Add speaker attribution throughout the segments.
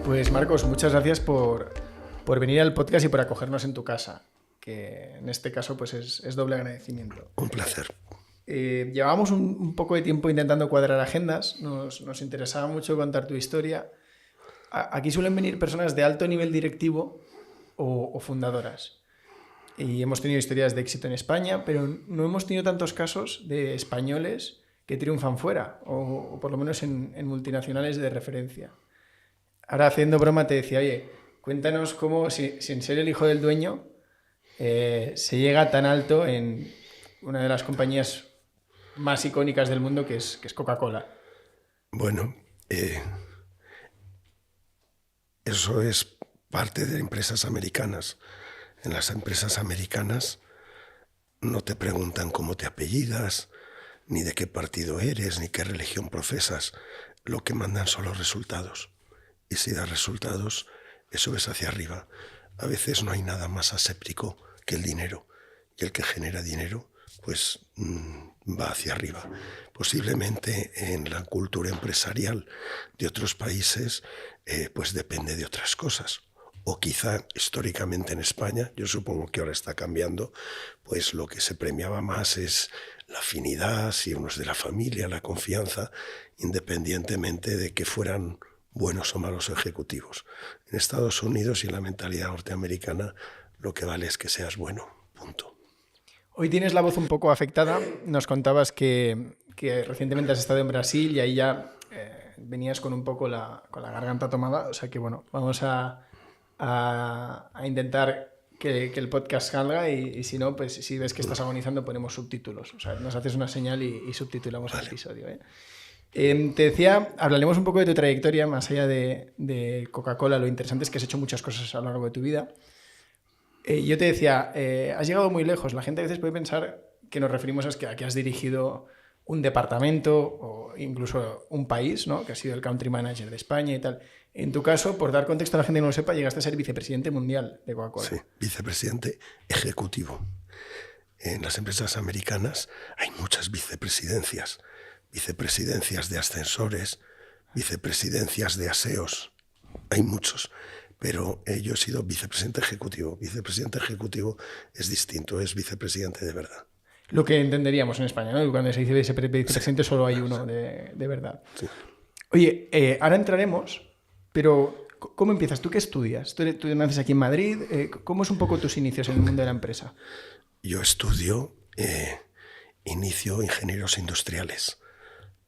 Speaker 1: Pues Marcos, muchas gracias por venir al podcast y por acogernos en tu casa, que en este caso pues es doble agradecimiento.
Speaker 2: Un placer.
Speaker 1: Llevábamos un poco de tiempo intentando cuadrar agendas, nos interesaba mucho contar tu historia. Aquí suelen venir personas de alto nivel directivo o fundadoras. Y hemos tenido historias de éxito en España, pero no hemos tenido tantos casos de españoles que triunfan fuera, o por lo menos en multinacionales de referencia. Ahora, haciendo broma, te decía, oye, cuéntanos cómo, sin ser el hijo del dueño, se llega tan alto en una de las compañías más icónicas del mundo, que es Coca-Cola.
Speaker 2: Bueno, eso es parte de empresas americanas. En las empresas americanas no te preguntan cómo te apellidas, ni de qué partido eres, ni qué religión profesas. Lo que mandan son los resultados. Y si das resultados, eso es hacia arriba. A veces no hay nada más aséptico que el dinero. Y el que genera dinero, pues va hacia arriba. Posiblemente en la cultura empresarial de otros países, pues depende de otras cosas. O quizá históricamente en España, yo supongo que ahora está cambiando, pues lo que se premiaba más es la afinidad, si uno es de la familia, la confianza, independientemente de que fueran buenos o malos ejecutivos. En Estados Unidos y en la mentalidad norteamericana lo que vale es que seas bueno, punto.
Speaker 1: Hoy tienes la voz un poco afectada. Nos contabas que recientemente has estado en Brasil y ahí ya venías con un poco con la garganta tomada. O sea que bueno, vamos a intentar que el podcast salga y si no, pues si ves que estás agonizando ponemos subtítulos. O sea, nos haces una señal y subtitulamos el episodio. Te decía, hablaremos un poco de tu trayectoria, más allá de Coca-Cola. Lo interesante es que has hecho muchas cosas a lo largo de tu vida. Yo te decía, has llegado muy lejos. La gente a veces puede pensar que nos referimos a que has dirigido un departamento o incluso un país, ¿no? Que has sido el country manager de España y tal. En tu caso, por dar contexto a la gente que no lo sepa, llegaste a ser vicepresidente mundial de Coca-Cola.
Speaker 2: Sí, vicepresidente ejecutivo. En las empresas americanas hay muchas vicepresidencias. Vicepresidencias de ascensores, vicepresidencias de aseos. Hay muchos. Pero yo he sido vicepresidente ejecutivo. Vicepresidente ejecutivo es distinto, es vicepresidente de verdad.
Speaker 1: Lo que entenderíamos en España, ¿no? Cuando se dice vicepresidente solo hay uno de verdad.
Speaker 2: Sí.
Speaker 1: Oye, ahora entraremos, pero ¿cómo empiezas? ¿Tú qué estudias? ¿Tú naces aquí en Madrid? ¿Cómo es un poco tus inicios en el mundo de la empresa?
Speaker 2: Yo estudio, inicio ingenieros industriales,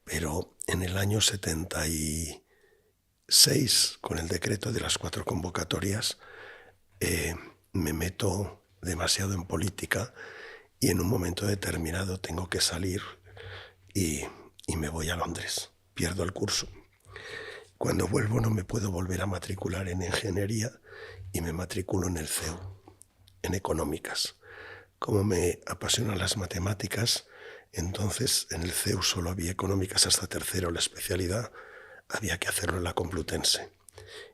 Speaker 2: pero en el año 76, con el decreto de las 4 convocatorias, me meto demasiado en política y en un momento determinado tengo que salir y me voy a Londres. Pierdo el curso. Cuando vuelvo no me puedo volver a matricular en ingeniería y me matriculo en el CEU, en económicas. Como me apasionan las matemáticas, entonces en el CEU solo había económicas hasta tercero. La especialidad había que hacerlo en la Complutense.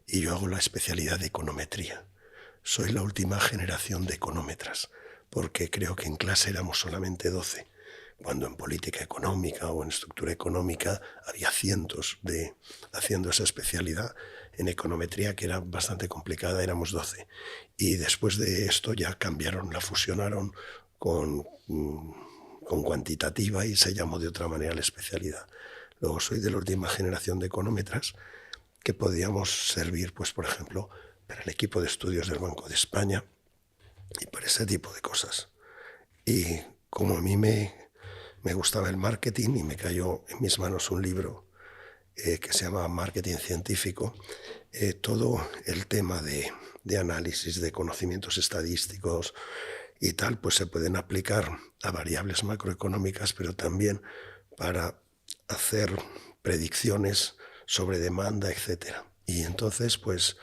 Speaker 2: Y yo hago la especialidad de econometría. Soy la última generación de económetras, porque creo que en clase éramos solamente 12, cuando en política económica o en estructura económica había cientos haciendo esa especialidad. En econometría, que era bastante complicada, éramos 12. Y después de esto ya cambiaron, la fusionaron con cuantitativa y se llamó de otra manera la especialidad. Luego soy de la última generación de económetras que podíamos servir, pues por ejemplo, para el equipo de estudios del Banco de España y para ese tipo de cosas. Y como a mí me gustaba el marketing y me cayó en mis manos un libro que se llama Marketing Científico, todo el tema de análisis de conocimientos estadísticos y tal, pues se pueden aplicar a variables macroeconómicas, pero también para hacer predicciones sobre demanda, etc. Y entonces, pues,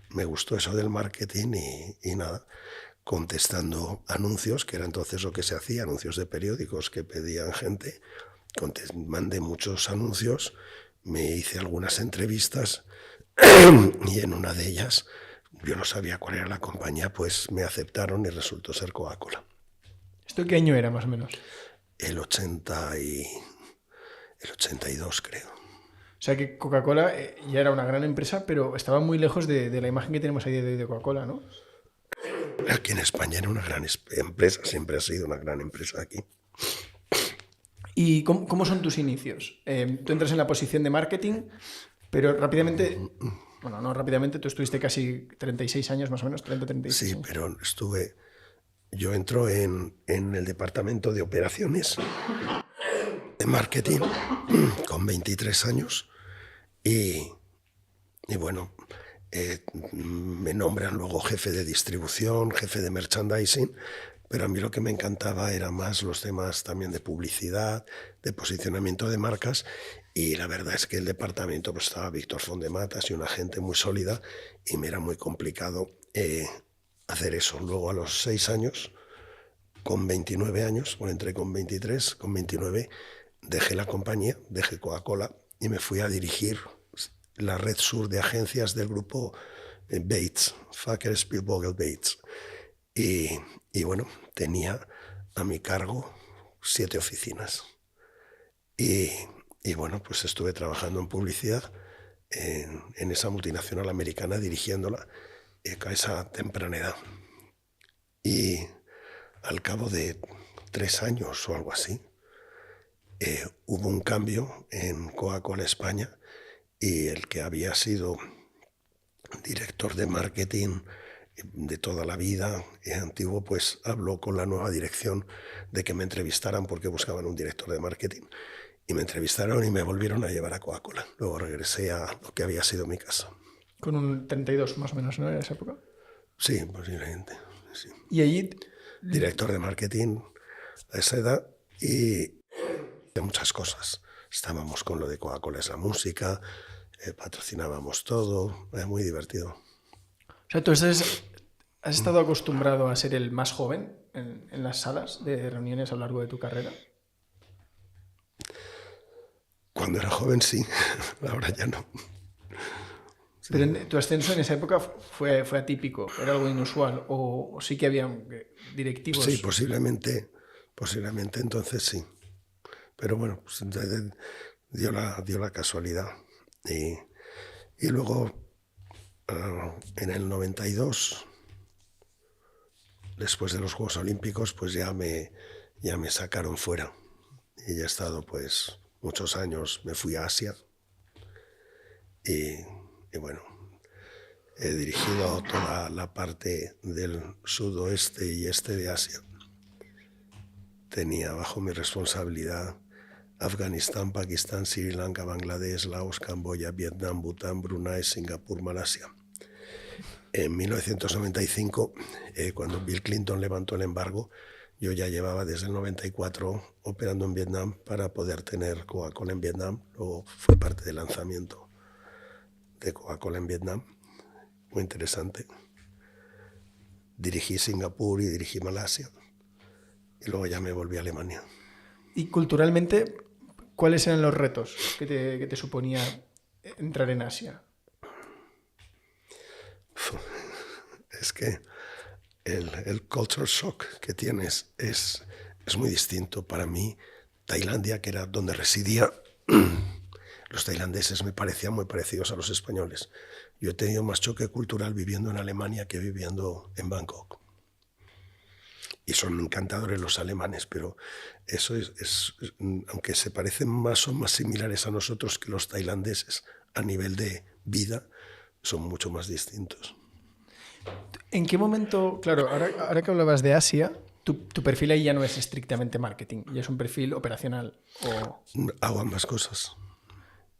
Speaker 2: me gustó eso del marketing y nada, contestando anuncios, que era entonces lo que se hacía, anuncios de periódicos que pedían gente, mandé muchos anuncios, me hice algunas entrevistas y en una de ellas, yo no sabía cuál era la compañía, pues me aceptaron y resultó ser Coca-Cola.
Speaker 1: ¿Esto qué año era más o menos?
Speaker 2: El 82, creo.
Speaker 1: O sea que Coca-Cola ya era una gran empresa, pero estaba muy lejos de la imagen que tenemos a día de hoy de Coca-Cola, ¿no?
Speaker 2: Aquí en España era una gran empresa, siempre ha sido una gran empresa aquí.
Speaker 1: ¿Y cómo son tus inicios? Tú entras en la posición de marketing, pero rápidamente, bueno, no rápidamente, tú estuviste casi 36 años más o menos, 36
Speaker 2: Sí,
Speaker 1: años.
Speaker 2: pero yo entro en el departamento de operaciones de marketing con 23 años y bueno, me nombran luego jefe de distribución, jefe de merchandising, pero a mí lo que me encantaba era más los temas también de publicidad, de posicionamiento de marcas, y la verdad es que el departamento pues estaba Víctor Fondematas y una gente muy sólida y me era muy complicado hacer eso. Luego a los 6 años, con 29 años, bueno, entré con 23, con 29 dejé la compañía, dejé Coca-Cola y me fui a dirigir la red sur de agencias del grupo Bates, Facker Spielvogel Bates. Y bueno, tenía a mi cargo 7 oficinas. Y bueno, pues estuve trabajando en publicidad en esa multinacional americana, dirigiéndola a esa temprana edad. Y al cabo de 3 años o algo así, hubo un cambio en Coca-Cola España y el que había sido director de marketing de toda la vida, antiguo, pues habló con la nueva dirección de que me entrevistaran porque buscaban un director de marketing. Y me entrevistaron y me volvieron a llevar a Coca-Cola. Luego regresé a lo que había sido mi casa.
Speaker 1: Con un 32 más o menos, ¿no? En esa época.
Speaker 2: Sí, posiblemente. Sí.
Speaker 1: Y allí...
Speaker 2: Director de marketing a esa edad y de muchas cosas. Estábamos con lo de Coca-Cola esa música, patrocinábamos todo, era muy divertido.
Speaker 1: O sea, tú has estado acostumbrado a ser el más joven en las salas de reuniones a lo largo de tu carrera.
Speaker 2: Cuando era joven sí, ahora ya no.
Speaker 1: Sí. Pero tu ascenso en esa época fue atípico, era algo inusual, o sí que había directivos.
Speaker 2: Sí, posiblemente entonces sí. Pero bueno, pues, dio la casualidad. Y luego, en el 92, después de los Juegos Olímpicos, pues ya me sacaron fuera. Y ya he estado pues muchos años, me fui a Asia y bueno, he dirigido toda la parte del sudoeste y este de Asia. Tenía bajo mi responsabilidad Afganistán, Pakistán, Sri Lanka, Bangladesh, Laos, Camboya, Vietnam, Bután, Brunei, Singapur, Malasia. En 1995, cuando Bill Clinton levantó el embargo, yo ya llevaba desde el 94 operando en Vietnam para poder tener Coca-Cola en Vietnam. Luego fue parte del lanzamiento de Coca-Cola en Vietnam. Muy interesante. Dirigí Singapur y dirigí Malasia. Y luego ya me volví a Alemania.
Speaker 1: Y culturalmente, ¿cuáles eran los retos que te suponía entrar en Asia?
Speaker 2: Es que el culture shock que tienes es muy distinto. Para mí, Tailandia, que era donde residía, los tailandeses me parecían muy parecidos a los españoles. Yo he tenido más choque cultural viviendo en Alemania que viviendo en Bangkok. Y son encantadores los alemanes, pero eso aunque se parecen más, son más similares a nosotros que los tailandeses a nivel de vida, son mucho más distintos.
Speaker 1: ¿En qué momento, claro, ahora que hablabas de Asia, tu perfil ahí ya no es estrictamente marketing, ya es un perfil operacional?
Speaker 2: Hago ambas cosas.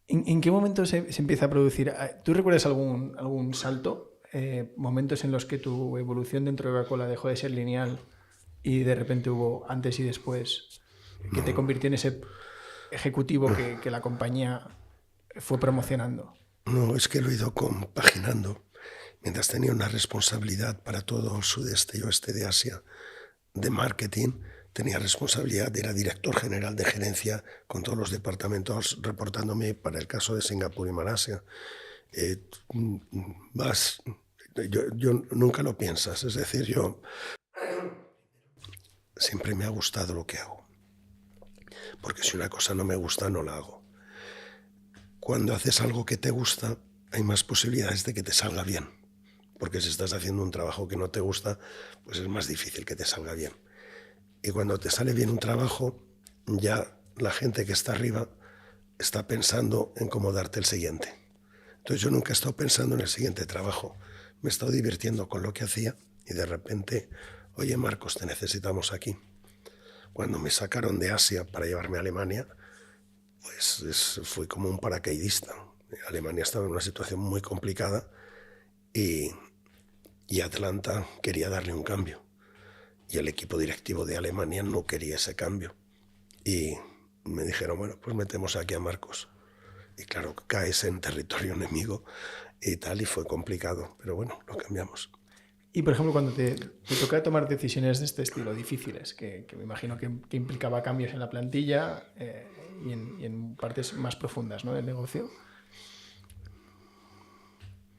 Speaker 1: ¿En qué momento se empieza a producir? ¿Tú recuerdas algún salto? Momentos en los que tu evolución dentro de Coca-Cola dejó de ser lineal y de repente hubo antes y después que te convirtió en ese ejecutivo que la compañía fue promocionando.
Speaker 2: No, es que lo he ido compaginando. Mientras tenía una responsabilidad para todo el sudeste y oeste de Asia de marketing, tenía responsabilidad, era director general de gerencia con todos los departamentos reportándome para el caso de Singapur y Malasia. Yo nunca lo piensas, es decir, yo siempre me ha gustado lo que hago, porque si una cosa no me gusta no la hago. cuando haces algo que te gusta, hay más posibilidades de que te salga bien. Porque si estás haciendo un trabajo que no te gusta, pues es más difícil que te salga bien. Y cuando te sale bien un trabajo, ya la gente que está arriba está pensando en cómo darte el siguiente. Entonces yo nunca he estado pensando en el siguiente trabajo. Me he estado divirtiendo con lo que hacía y de repente, oye Marcos, te necesitamos aquí. Cuando me sacaron de Asia para llevarme a Alemania, pues fui como un paracaidista. Alemania estaba en una situación muy complicada y Atlanta quería darle un cambio. Y el equipo directivo de Alemania no quería ese cambio. Y me dijeron, bueno, pues metemos aquí a Marcos. Y claro, caes en territorio enemigo y tal, y fue complicado. Pero bueno, lo cambiamos.
Speaker 1: Y, por ejemplo, cuando te toca tomar decisiones de este estilo, difíciles, que me imagino que implicaba cambios en la plantilla y en partes más profundas, ¿no?, del negocio,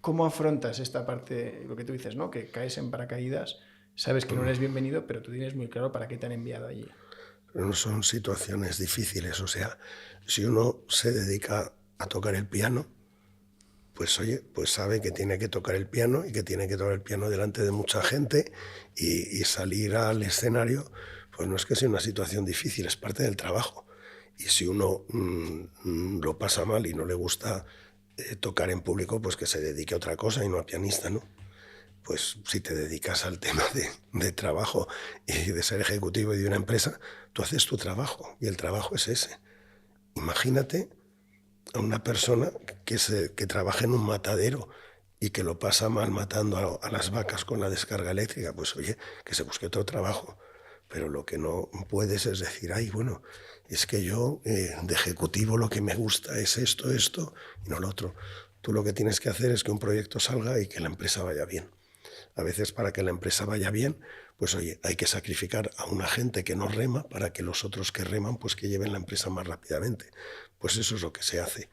Speaker 1: ¿cómo afrontas esta parte, lo que tú dices, ¿no?, que caes en paracaídas, sabes que no eres bienvenido, pero tú tienes muy claro para qué te han enviado allí?
Speaker 2: No son situaciones difíciles, o sea, si uno se dedica a tocar el piano, pues oye, pues sabe que tiene que tocar el piano y que tiene que tocar el piano delante de mucha gente y salir al escenario, pues no es que sea una situación difícil, es parte del trabajo. Y si uno lo pasa mal y no le gusta tocar en público, pues que se dedique a otra cosa y no a pianista, ¿no? Pues si te dedicas al tema de trabajo y de ser ejecutivo de una empresa, tú haces tu trabajo y el trabajo es ese. Imagínate a una persona que trabaja en un matadero y que lo pasa mal matando a las vacas con la descarga eléctrica, pues oye, que se busque otro trabajo. Pero lo que no puedes es decir, ay, bueno, es que yo de ejecutivo lo que me gusta es esto y no lo otro. Tú lo que tienes que hacer es que un proyecto salga y que la empresa vaya bien. A veces para que la empresa vaya bien, pues oye, hay que sacrificar a una gente que no rema para que los otros que reman, pues que lleven la empresa más rápidamente. Pues eso es lo que se hace.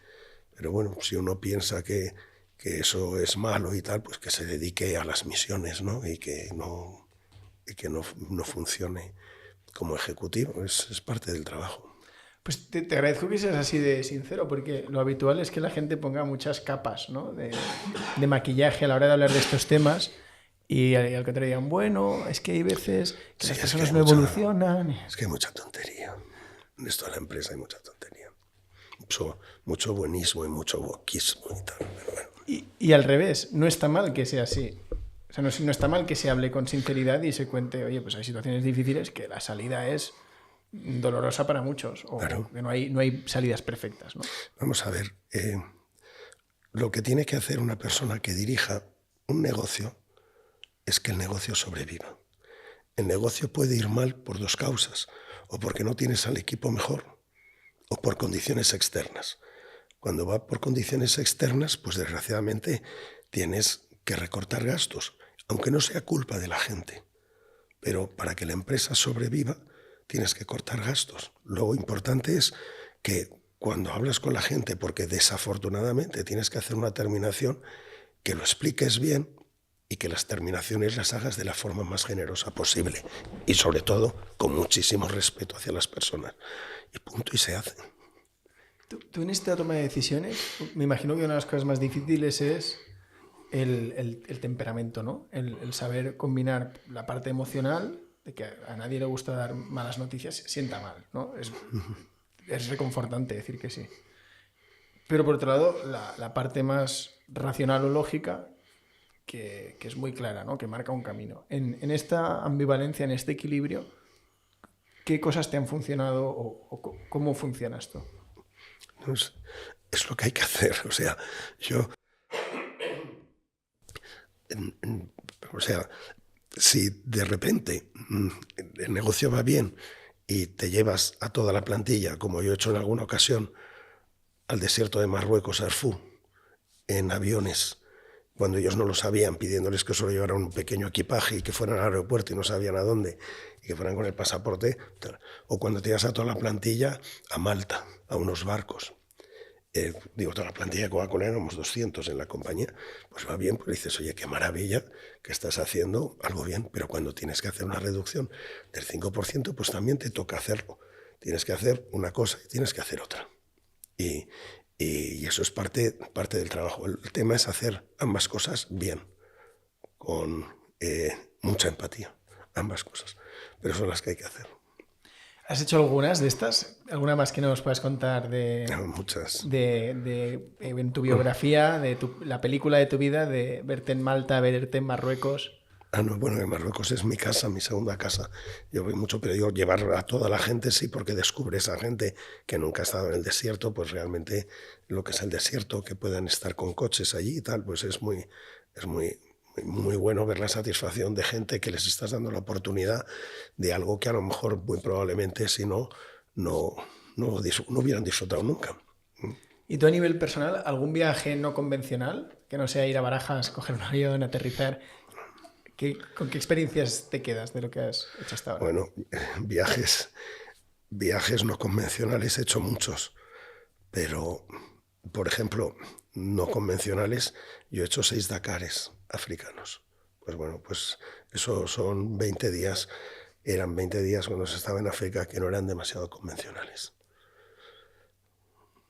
Speaker 2: Pero bueno, si uno piensa que eso es malo y tal, pues que se dedique a las misiones, ¿no? Y que no funcione como ejecutivo, es parte del trabajo.
Speaker 1: Pues te agradezco que seas así de sincero, porque lo habitual es que la gente ponga muchas capas, ¿no?, de maquillaje a la hora de hablar de estos temas y al contrario digan, bueno, es que hay veces que las personas no evolucionan.
Speaker 2: Es que hay mucha tontería. En esto de la empresa hay mucha tontería. Mucho buenismo y mucho wokismo y tal. Pero bueno.
Speaker 1: Y al revés, no está mal que sea así. O sea, no está mal que se hable con sinceridad y se cuente, oye, pues hay situaciones difíciles que la salida es dolorosa para muchos, o
Speaker 2: claro,
Speaker 1: que no hay salidas perfectas, ¿no?
Speaker 2: Vamos a ver, lo que tiene que hacer una persona que dirija un negocio es que el negocio sobreviva. El negocio puede ir mal por dos causas, o porque no tienes al equipo mejor, o por condiciones externas. Cuando va por condiciones externas, pues desgraciadamente tienes que recortar gastos, aunque no sea culpa de la gente. Pero para que la empresa sobreviva, tienes que cortar gastos. Lo importante es que cuando hablas con la gente, porque desafortunadamente tienes que hacer una terminación, que lo expliques bien y que las terminaciones las hagas de la forma más generosa posible. Y sobre todo, con muchísimo respeto hacia las personas. Y punto, y se hace.
Speaker 1: Tú en esta toma de decisiones, me imagino que una de las cosas más difíciles es el temperamento, ¿no? El saber combinar la parte emocional, de que a nadie le gusta dar malas noticias, sienta mal, ¿no? Es reconfortante decir que sí. Pero por otro lado, la parte más racional o lógica, que es muy clara, ¿no?, que marca un camino. En esta ambivalencia, en este equilibrio, ¿qué cosas te han funcionado o cómo funciona esto?
Speaker 2: Es lo que hay que hacer. O sea, si de repente el negocio va bien y te llevas a toda la plantilla, como yo he hecho en alguna ocasión, al desierto de Marruecos, a Arfú, en aviones, cuando ellos no lo sabían, pidiéndoles que solo llevaran un pequeño equipaje y que fueran al aeropuerto y no sabían a dónde, y que fueran con el pasaporte, o cuando te llevas a toda la plantilla a Malta, a unos barcos. Toda la plantilla que va con él, éramos 200 en la compañía, pues va bien, pues dices, oye, qué maravilla que estás haciendo algo bien, pero cuando tienes que hacer una reducción del 5%, pues también te toca hacerlo. Tienes que hacer una cosa y tienes que hacer otra. Y eso es parte del trabajo. El tema es hacer ambas cosas bien, con mucha empatía, ambas cosas. Pero son las que hay que hacer.
Speaker 1: ¿Has hecho algunas de estas? ¿Alguna más que nos puedas contar
Speaker 2: Muchas.
Speaker 1: en tu biografía, la película de tu vida, de verte en Malta, verte en Marruecos?
Speaker 2: No, bueno, en Marruecos es mi casa, mi segunda casa. Yo voy mucho, pero digo, llevar a toda la gente, sí, porque descubres a gente que nunca ha estado en el desierto, pues realmente lo que es el desierto, que puedan estar con coches allí y tal, pues es muy, muy bueno ver la satisfacción de gente que les estás dando la oportunidad de algo que a lo mejor, muy probablemente, si no, no hubieran disfrutado nunca.
Speaker 1: ¿Y tú a nivel personal, algún viaje no convencional, que no sea ir a Barajas, coger un avión, aterrizar? ¿Con qué experiencias te quedas de lo que has hecho hasta ahora?
Speaker 2: Bueno, viajes no convencionales he hecho muchos, pero, por ejemplo, no convencionales, yo he hecho 6 Dakares africanos. Pues bueno, pues eso son 20 días, eran 20 días cuando se estaba en África que no eran demasiado convencionales.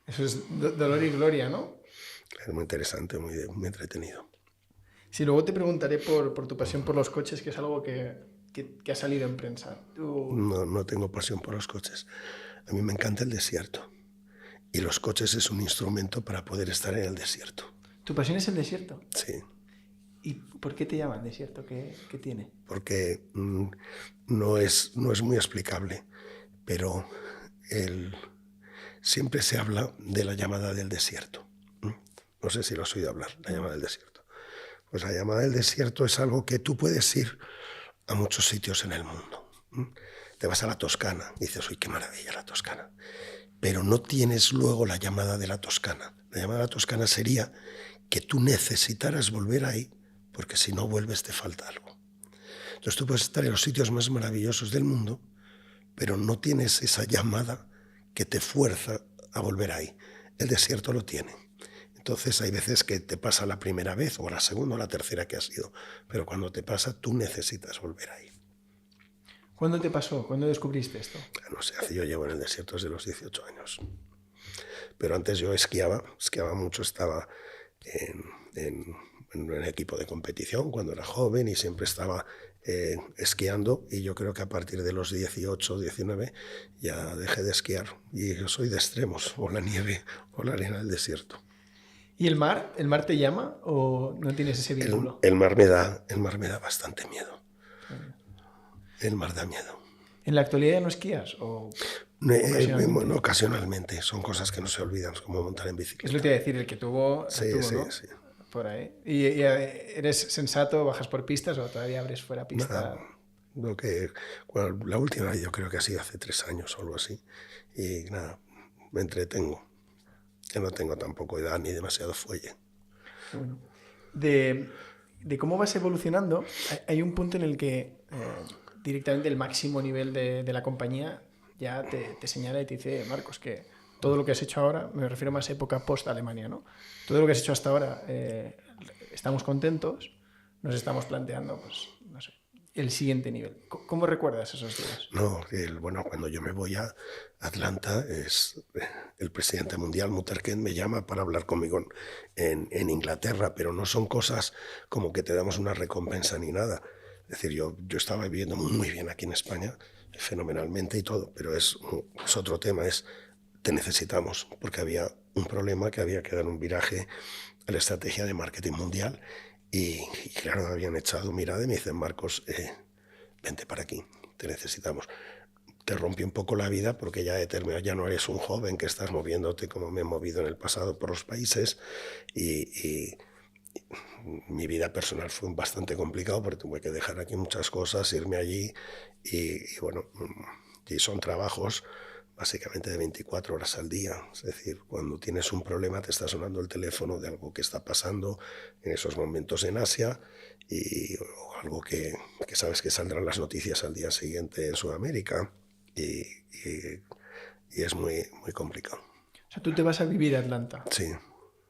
Speaker 1: Eso es dolor y gloria, ¿no?
Speaker 2: Es muy interesante, muy entretenido.
Speaker 1: Sí, luego te preguntaré por tu pasión por los coches, que es algo que ha salido en prensa.
Speaker 2: No tengo pasión por los coches. A mí me encanta el desierto. Y los coches es un instrumento para poder estar en el desierto.
Speaker 1: ¿Tu pasión es el desierto?
Speaker 2: Sí.
Speaker 1: ¿Y por qué te llaman desierto? ¿Qué tiene?
Speaker 2: Porque no es muy explicable, pero siempre se habla de la llamada del desierto. No sé si lo has oído hablar, la llamada del desierto. Pues la llamada del desierto es algo que tú puedes ir a muchos sitios en el mundo. Te vas a la Toscana y dices, uy, qué maravilla la Toscana. Pero no tienes luego la llamada de la Toscana. La llamada de la Toscana sería que tú necesitaras volver ahí, porque si no vuelves te falta algo. Entonces tú puedes estar en los sitios más maravillosos del mundo, pero no tienes esa llamada que te fuerza a volver ahí. El desierto lo tiene. Entonces hay veces que te pasa la primera vez, o la segunda o la tercera que has ido, pero cuando te pasa tú necesitas volver ahí.
Speaker 1: ¿Cuándo te pasó? ¿Cuándo descubriste esto?
Speaker 2: No sé, yo llevo en el desierto desde los 18 años. Pero antes yo esquiaba mucho, estaba en un equipo de competición cuando era joven y siempre estaba esquiando, y yo creo que a partir de los 18 o 19 ya dejé de esquiar, y yo soy de extremos, o la nieve o la arena del desierto.
Speaker 1: ¿Y el mar? ¿El mar te llama o no tienes ese vínculo?
Speaker 2: El mar me da bastante miedo. El mar da miedo.
Speaker 1: ¿En la actualidad no esquías? Ocasionalmente?
Speaker 2: Bueno, ocasionalmente. Son cosas que no se olvidan, como montar en bicicleta.
Speaker 1: Es lo que te iba a decir, el que tuvo,
Speaker 2: Sí,
Speaker 1: ¿no?
Speaker 2: sí.
Speaker 1: Por ahí. ¿Y eres sensato, bajas por pistas o todavía abres fuera pista?
Speaker 2: La última vez yo creo que ha sido hace 3 años o algo así. Y nada, me entretengo. Que no tengo tampoco edad ni demasiado fuelle.
Speaker 1: Bueno. De cómo vas evolucionando, hay un punto en el que directamente el máximo nivel de la compañía ya te señala y te dice, Marcos, que todo lo que has hecho ahora, me refiero más a época post-Alemania, ¿no? Todo lo que has hecho hasta ahora, estamos contentos, nos estamos planteando, pues, no sé, el siguiente nivel. ¿Cómo recuerdas esos días?
Speaker 2: No, bueno, cuando yo me voy a Atlanta, el presidente mundial, Mutterken, me llama para hablar conmigo en Inglaterra, pero no son cosas como que te damos una recompensa ni nada. Es decir, yo estaba viviendo muy bien aquí en España, fenomenalmente y todo, pero es otro tema, te necesitamos, porque había un problema que había que dar un viraje a la estrategia de marketing mundial, y claro, me habían echado mirada y me dicen, Marcos, vente para aquí, te necesitamos. Te rompe un poco la vida porque ya no eres un joven que estás moviéndote como me he movido en el pasado por los países, y mi vida personal fue bastante complicado porque tuve que dejar aquí muchas cosas, irme allí y bueno, y son trabajos básicamente de 24 horas al día. Es decir, cuando tienes un problema te está sonando el teléfono de algo que está pasando en esos momentos en Asia, o algo que sabes que saldrán las noticias al día siguiente en Sudamérica, y es muy, muy complicado.
Speaker 1: O sea, tú te vas a vivir a Atlanta.
Speaker 2: Sí.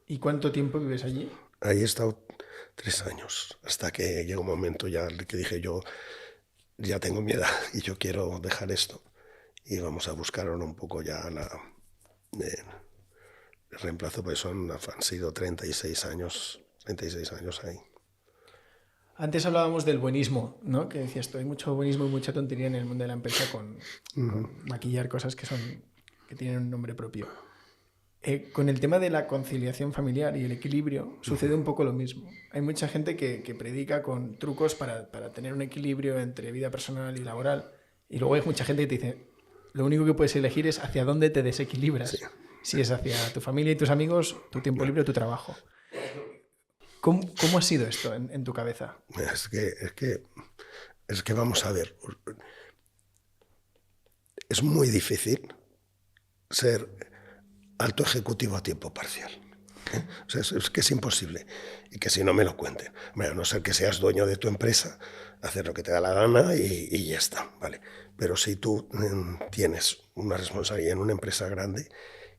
Speaker 1: ¿Y cuánto tiempo vives allí?
Speaker 2: Ahí he estado 3 años, hasta que llegó un momento ya que dije, yo ya tengo mi edad y yo quiero dejar esto. Y vamos a buscar ahora un poco ya reemplazo, pues han sido 36 años ahí.
Speaker 1: Antes hablábamos del buenismo, ¿no? Que decías tú, hay mucho buenismo y mucha tontería en el mundo de la empresa con maquillar cosas que tienen un nombre propio. Con el tema de la conciliación familiar y el equilibrio sucede un poco lo mismo. Hay mucha gente que predica con trucos para tener un equilibrio entre vida personal y laboral, y luego hay mucha gente que te dice, lo único que puedes elegir es hacia dónde te desequilibras. Sí. Si es hacia tu familia y tus amigos, tu tiempo libre o tu trabajo. ¿Cómo ha sido esto en tu cabeza?
Speaker 2: Es que vamos a ver, es muy difícil ser alto ejecutivo a tiempo parcial. O sea, es que es imposible. Y que si no me lo cuenten. Bueno, a no ser que seas dueño de tu empresa, hacer lo que te da la gana y ya está, ¿vale? Pero si tú tienes una responsabilidad en una empresa grande,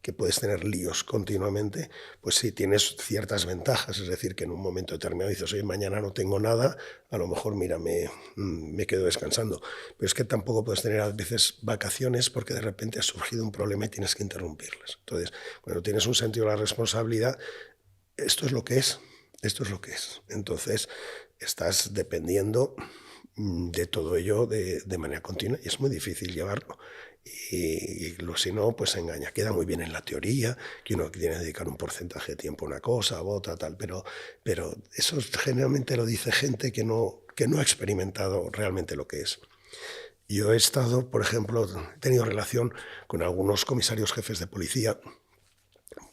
Speaker 2: que puedes tener líos continuamente, pues sí, tienes ciertas ventajas. Es decir, que en un momento determinado dices, oye, mañana no tengo nada, a lo mejor, mira, me quedo descansando. Pero es que tampoco puedes tener a veces vacaciones porque de repente ha surgido un problema y tienes que interrumpirlas. Entonces, cuando tienes un sentido de la responsabilidad, esto es lo que es. Entonces, estás dependiendo de todo ello de manera continua y es muy difícil llevarlo. Y si no, pues engaña. Queda muy bien en la teoría, que uno tiene que dedicar un porcentaje de tiempo a una cosa, a otra, tal, pero eso generalmente lo dice gente que no ha experimentado realmente lo que es. Yo he estado, por ejemplo, he tenido relación con algunos comisarios jefes de policía,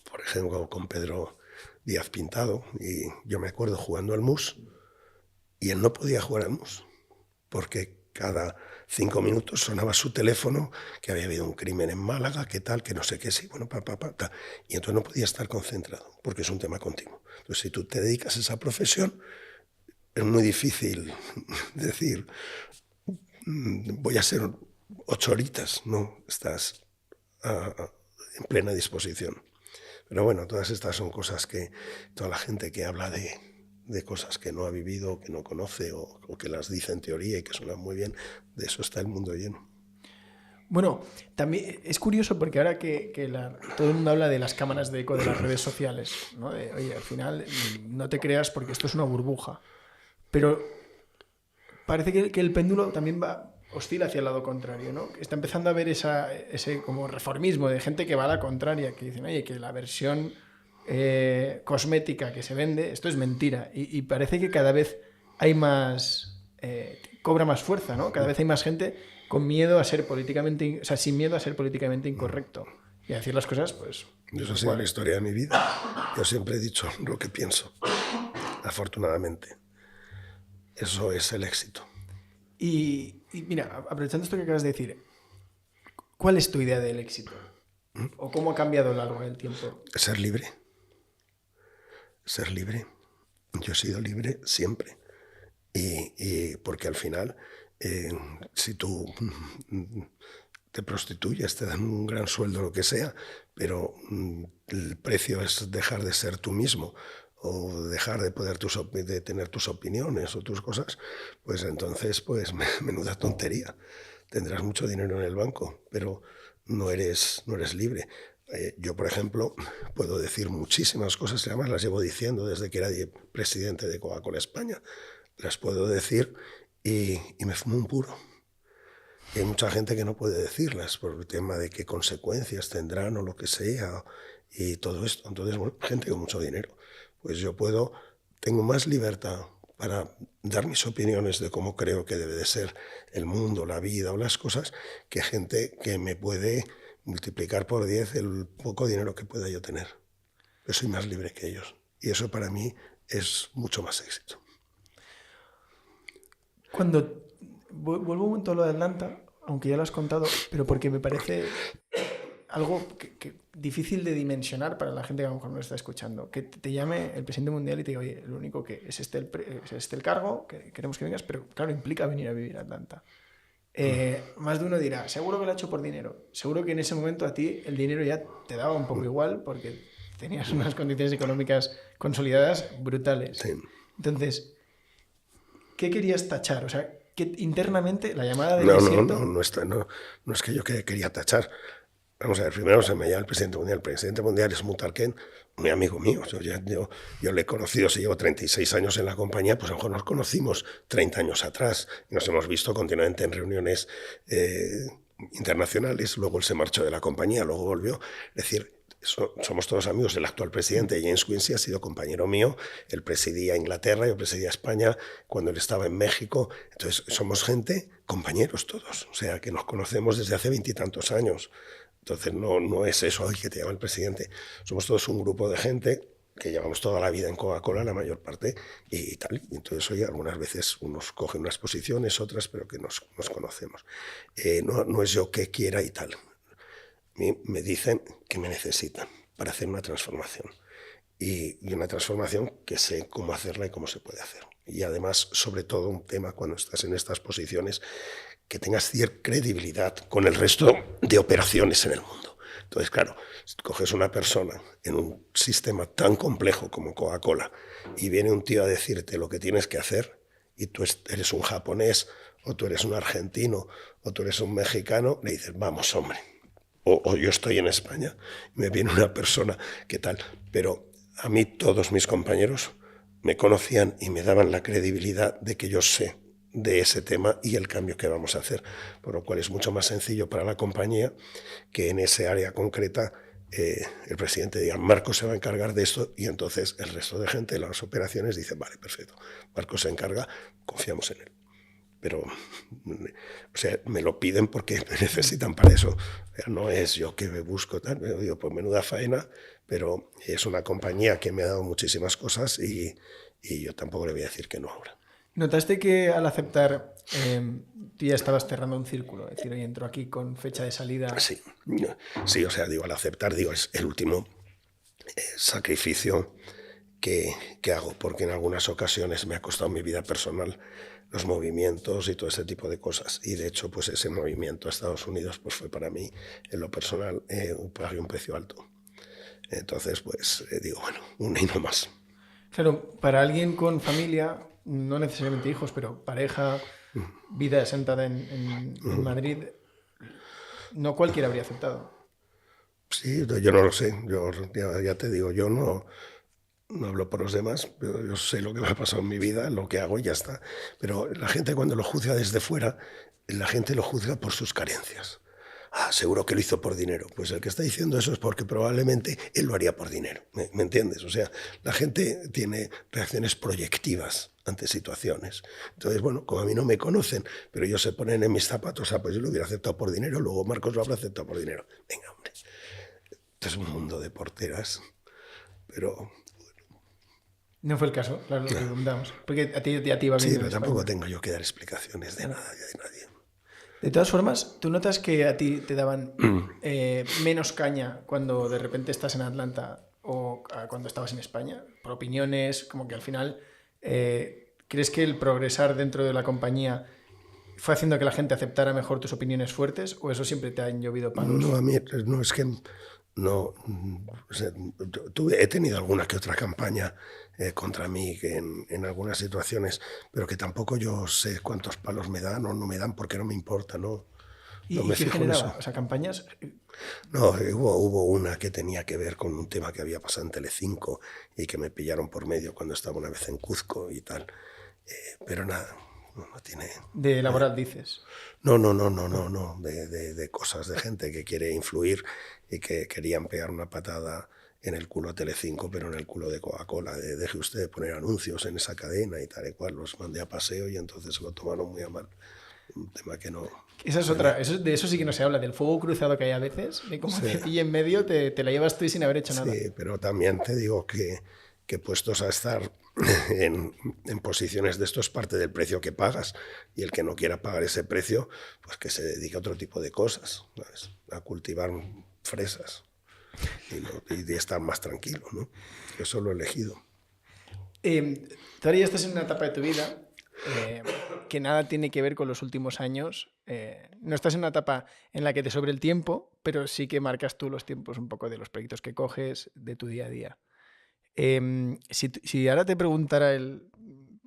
Speaker 2: por ejemplo, con Pedro Díaz Pintado, y yo me acuerdo jugando al mus, y él no podía jugar al mus, porque cada 5 minutos sonaba su teléfono, que había habido un crimen en Málaga, que tal, que no sé qué, sí, bueno, tal. Y entonces no podía estar concentrado, porque es un tema continuo. Entonces, si tú te dedicas a esa profesión, es muy difícil decir, voy a ser 8 horitas, no, estás en plena disposición. Pero bueno, todas estas son cosas que toda la gente que habla de cosas que no ha vivido, que no conoce o que las dice en teoría y que suenan muy bien, de eso está el mundo lleno.
Speaker 1: Bueno, también es curioso porque ahora que todo el mundo habla de las cámaras de eco de las redes sociales, ¿no? Oye, al final no te creas porque esto es una burbuja. Pero parece que el péndulo también oscila hacia el lado contrario, ¿no? Está empezando a haber ese como reformismo de gente que va a la contraria, que dicen, oye, que la versión cosmética que se vende, esto es mentira. Y parece que cada vez hay más, cobra más fuerza, ¿no? Cada vez hay más gente con miedo a ser políticamente, o sea, sin miedo a ser políticamente incorrecto y a decir las cosas, pues...
Speaker 2: Eso ha sido la historia de mi vida. Yo siempre he dicho lo que pienso, afortunadamente. Eso es el éxito.
Speaker 1: Y mira, aprovechando esto que acabas de decir, ¿cuál es tu idea del éxito? ¿O cómo ha cambiado a lo largo del tiempo?
Speaker 2: Ser libre. Ser libre. Yo he sido libre siempre. Y porque al final, si tú te prostituyes, te dan un gran sueldo, lo que sea, pero el precio es dejar de ser tú mismo o dejar de poder de tener tus opiniones o tus cosas, pues entonces, pues menuda tontería. Tendrás mucho dinero en el banco, pero no eres libre. Yo, por ejemplo, puedo decir muchísimas cosas, y además las llevo diciendo desde que era presidente de Coca-Cola España. Las puedo decir y me fumo un puro. Y hay mucha gente que no puede decirlas por el tema de qué consecuencias tendrán o lo que sea y todo esto. Entonces, bueno, gente con mucho dinero. Pues yo tengo más libertad para dar mis opiniones de cómo creo que debe de ser el mundo, la vida o las cosas, que gente que me puede multiplicar por 10 el poco dinero que pueda yo tener. Yo soy más libre que ellos. Y eso para mí es mucho más éxito.
Speaker 1: Cuando vuelvo un momento a lo de Atlanta, aunque ya lo has contado, pero porque me parece algo que difícil de dimensionar para la gente que a lo mejor no está escuchando. Que te llame el presidente mundial y te diga, oye, lo único que es el cargo, que queremos que vengas, pero claro, implica venir a vivir a Atlanta. Más de uno dirá, seguro que lo ha hecho por dinero. Seguro que en ese momento a ti el dinero ya te daba un poco igual porque tenías unas condiciones económicas consolidadas brutales.
Speaker 2: Sí.
Speaker 1: Entonces, ¿qué querías tachar? O sea, que internamente la llamada del desierto...
Speaker 2: No es que yo quería tachar. Vamos a ver, primero se me llama el presidente mundial. El presidente mundial es Mutarken, muy amigo mío. Yo le he conocido, si llevo 36 años en la compañía, pues a lo mejor nos conocimos 30 años atrás. Y nos hemos visto continuamente en reuniones internacionales. Luego él se marchó de la compañía, luego volvió. Es decir, somos todos amigos. El actual presidente, James Quincy, ha sido compañero mío. Él presidía Inglaterra, yo presidía España cuando él estaba en México. Entonces, somos gente, compañeros todos. O sea, que nos conocemos desde hace 20 y tantos años. Entonces, no es eso, hoy que te llama el presidente. Somos todos un grupo de gente que llevamos toda la vida en Coca-Cola, la mayor parte, y tal. Entonces, oye, algunas veces unos cogen unas posiciones, otras, pero que nos conocemos. No es yo que quiera y tal. Me dicen que me necesitan para hacer una transformación. Y una transformación que sé cómo hacerla y cómo se puede hacer. Y además, sobre todo, un tema cuando estás en estas posiciones, que tengas cierta credibilidad con el resto de operaciones en el mundo. Entonces, claro, si coges una persona en un sistema tan complejo como Coca-Cola y viene un tío a decirte lo que tienes que hacer y tú eres un japonés o tú eres un argentino o tú eres un mexicano, le dices, vamos, hombre. O yo estoy en España y me viene una persona que tal. Pero a mí todos mis compañeros me conocían y me daban la credibilidad de que yo sé de ese tema y el cambio que vamos a hacer, por lo cual es mucho más sencillo para la compañía que en ese área concreta el presidente diga, Marcos se va a encargar de esto, y entonces el resto de gente de las operaciones dice, vale, perfecto, Marcos se encarga, confiamos en él. Pero, o sea, me lo piden porque me necesitan para eso. O sea, no es yo que me busco tal, me digo, pues menuda faena, pero es una compañía que me ha dado muchísimas cosas y yo tampoco le voy a decir que no ahora.
Speaker 1: ¿Notaste que al aceptar tú ya estabas cerrando un círculo? Es decir, hoy entro aquí con fecha de salida.
Speaker 2: Sí, o sea, digo, al aceptar, digo, es el último sacrificio que hago, porque en algunas ocasiones me ha costado mi vida personal los movimientos y todo ese tipo de cosas. Y de hecho, pues ese movimiento a Estados Unidos pues fue para mí, en lo personal, pagué un precio alto. Entonces, pues digo, bueno, un y no más.
Speaker 1: Claro, para alguien con familia, no necesariamente hijos, pero pareja, vida asentada en Madrid, no cualquiera habría aceptado.
Speaker 2: Sí, yo no lo sé. Yo ya te digo, yo no hablo por los demás, pero yo sé lo que me ha pasado en mi vida, lo que hago y ya está. Pero la gente cuando lo juzga desde fuera, la gente lo juzga por sus carencias. Ah, seguro que lo hizo por dinero. Pues el que está diciendo eso es porque probablemente él lo haría por dinero. ¿Me entiendes? O sea, la gente tiene reacciones proyectivas ante situaciones. Entonces, bueno, como a mí no me conocen, pero ellos se ponen en mis zapatos, pues yo lo hubiera aceptado por dinero, luego Marcos lo habrá aceptado por dinero. Venga, hombre. Esto es un mundo de porteras, pero...
Speaker 1: No fue el caso, claro, lo preguntamos. Porque a ti va bien.
Speaker 2: Sí, pero tampoco tengo yo que dar explicaciones de nada, de nadie.
Speaker 1: De todas formas, ¿tú notas que a ti te daban menos caña cuando de repente estás en Atlanta o cuando estabas en España? Por opiniones, como que al final, ¿crees que el progresar dentro de la compañía fue haciendo que la gente aceptara mejor tus opiniones fuertes o eso siempre te han llovido palos?
Speaker 2: No, a mí no es que... No, o sea, he tenido alguna que otra campaña contra mí que en algunas situaciones, pero que tampoco yo sé cuántos palos me dan o no me dan porque no me importa, ¿no?
Speaker 1: ¿Y
Speaker 2: me
Speaker 1: qué
Speaker 2: fijo en
Speaker 1: generaba?
Speaker 2: eso.
Speaker 1: O sea, campañas...
Speaker 2: No, hubo una que tenía que ver con un tema que había pasado en Telecinco y que me pillaron por medio cuando estaba una vez en Cuzco y tal. Pero nada, no tiene...
Speaker 1: De laboral, dices.
Speaker 2: No, de cosas de gente que quiere influir y que querían pegar una patada en el culo a Telecinco, pero en el culo de Coca-Cola, deje usted de poner anuncios en esa cadena y tal y cual, los mandé a paseo y entonces se lo tomaron muy a mal. Un tema que no...
Speaker 1: Esa es otra, de eso sí que no se habla, del fuego cruzado que hay a veces, de cómo te pilla en medio, te la llevas tú sin haber hecho nada.
Speaker 2: Sí, pero también te digo que puestos a estar en posiciones de esto es parte del precio que pagas, y el que no quiera pagar ese precio, pues que se dedique a otro tipo de cosas, ¿sabes? A cultivar fresas y estar más tranquilo, ¿no? Yo eso lo he elegido.
Speaker 1: Tú ahora ya estás en una etapa de tu vida que nada tiene que ver con los últimos años. No estás en una etapa en la que te sobre el tiempo, pero sí que marcas tú los tiempos un poco de los proyectos que coges, de tu día a día. Si ahora te preguntara el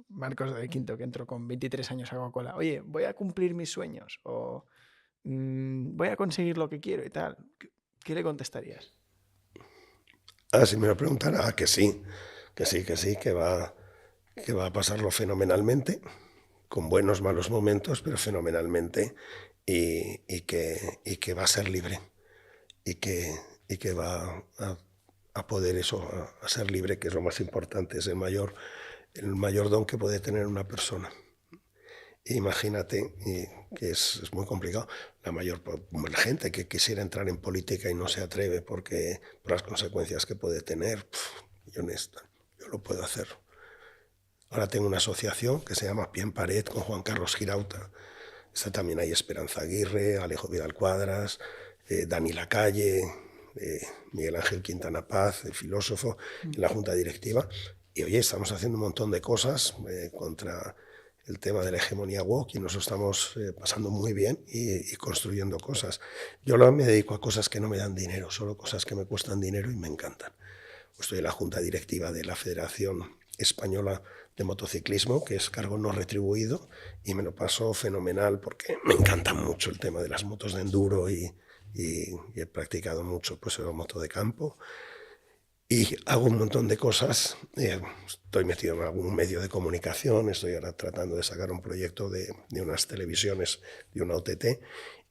Speaker 1: Marcos de Quinto, que entró con 23 años a Coca-Cola, oye, voy a cumplir mis sueños o voy a conseguir lo que quiero y tal, ¿qué le contestarías?
Speaker 2: Si me lo preguntan, que sí, que va a pasarlo fenomenalmente, con buenos, malos momentos, pero fenomenalmente, y que va a ser libre, y que va a poder eso, a ser libre, que es lo más importante, es el mayor don que puede tener una persona. Imagínate que es muy complicado. La gente que quisiera entrar en política y no se atreve por las consecuencias que puede tener, yo lo puedo hacer. Ahora tengo una asociación que se llama Pie en Pared con Juan Carlos Girauta. También hay Esperanza Aguirre, Alejo Vidal Cuadras, Dani Lacalle, Miguel Ángel Quintana Paz, el filósofo, en la junta directiva. Y oye, estamos haciendo un montón de cosas contra el tema de la hegemonía woke y nos lo estamos pasando muy bien y construyendo cosas. Yo me dedico a cosas que no me dan dinero, solo cosas que me cuestan dinero y me encantan. Estoy en la junta directiva de la Federación Española de Motociclismo, que es cargo no retribuido, y me lo paso fenomenal porque me encanta mucho el tema de las motos de enduro y he practicado mucho pues el moto de campo. Y hago un montón de cosas, estoy metido en algún medio de comunicación, estoy ahora tratando de sacar un proyecto de unas televisiones, de una OTT,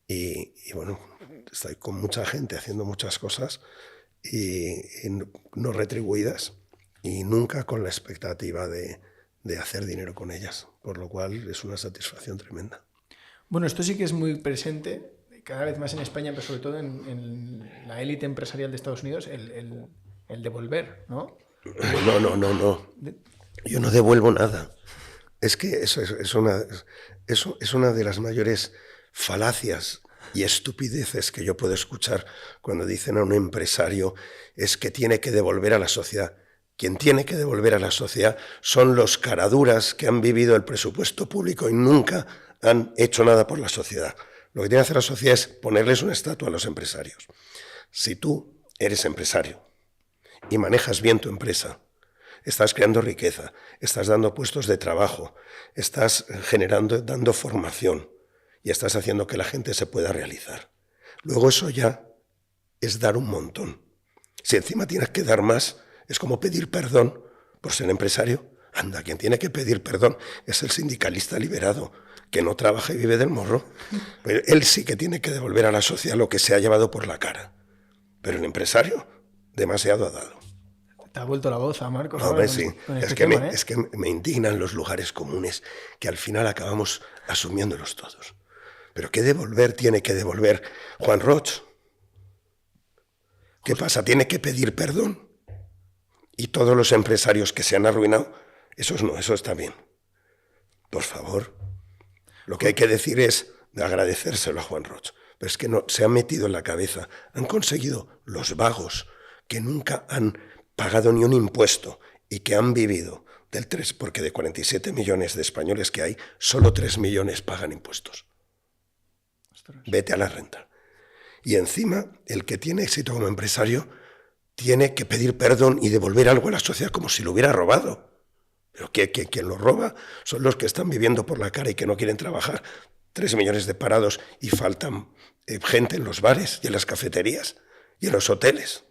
Speaker 2: y bueno, estoy con mucha gente haciendo muchas cosas y no retribuidas y nunca con la expectativa de hacer dinero con ellas, por lo cual es una satisfacción tremenda.
Speaker 1: Bueno, esto sí que es muy presente, cada vez más en España, pero sobre todo en la élite empresarial de Estados Unidos, el devolver, ¿no?
Speaker 2: No. Yo no devuelvo nada. Es que eso es una de las mayores falacias y estupideces que yo puedo escuchar cuando dicen a un empresario es que tiene que devolver a la sociedad. Quien tiene que devolver a la sociedad son los caraduras que han vivido el presupuesto público y nunca han hecho nada por la sociedad. Lo que tiene que hacer la sociedad es ponerles una estatua a los empresarios. Si tú eres empresario y manejas bien tu empresa, estás creando riqueza, estás dando puestos de trabajo, estás dando formación y estás haciendo que la gente se pueda realizar. Luego eso ya es dar un montón. Si encima tienes que dar más, es como pedir perdón por ser empresario. Anda, quien tiene que pedir perdón es el sindicalista liberado, que no trabaja y vive del morro. Pero él sí que tiene que devolver a la sociedad lo que se ha llevado por la cara. Pero el empresario demasiado ha dado.
Speaker 1: Te ha vuelto la voz a Marcos.
Speaker 2: No,
Speaker 1: ahora
Speaker 2: sí.
Speaker 1: con
Speaker 2: es que me indignan los lugares comunes que al final acabamos asumiéndolos todos. Pero ¿qué devolver tiene que devolver Juan Roch? ¿Qué pasa? ¿Tiene que pedir perdón? Y todos los empresarios que se han arruinado, eso está bien. Por favor. Lo que hay que decir es agradecérselo a Juan Roch. Pero es que no, se han metido en la cabeza. Han conseguido los vagos que nunca han pagado ni un impuesto y que han vivido del 3, porque de 47 millones de españoles que hay, solo 3 millones pagan impuestos. Ostras. Vete a la renta. Y encima, el que tiene éxito como empresario tiene que pedir perdón y devolver algo a la sociedad como si lo hubiera robado. Pero quien lo roba son los que están viviendo por la cara y que no quieren trabajar. 3 millones de parados y faltan gente en los bares y en las cafeterías y en los hoteles.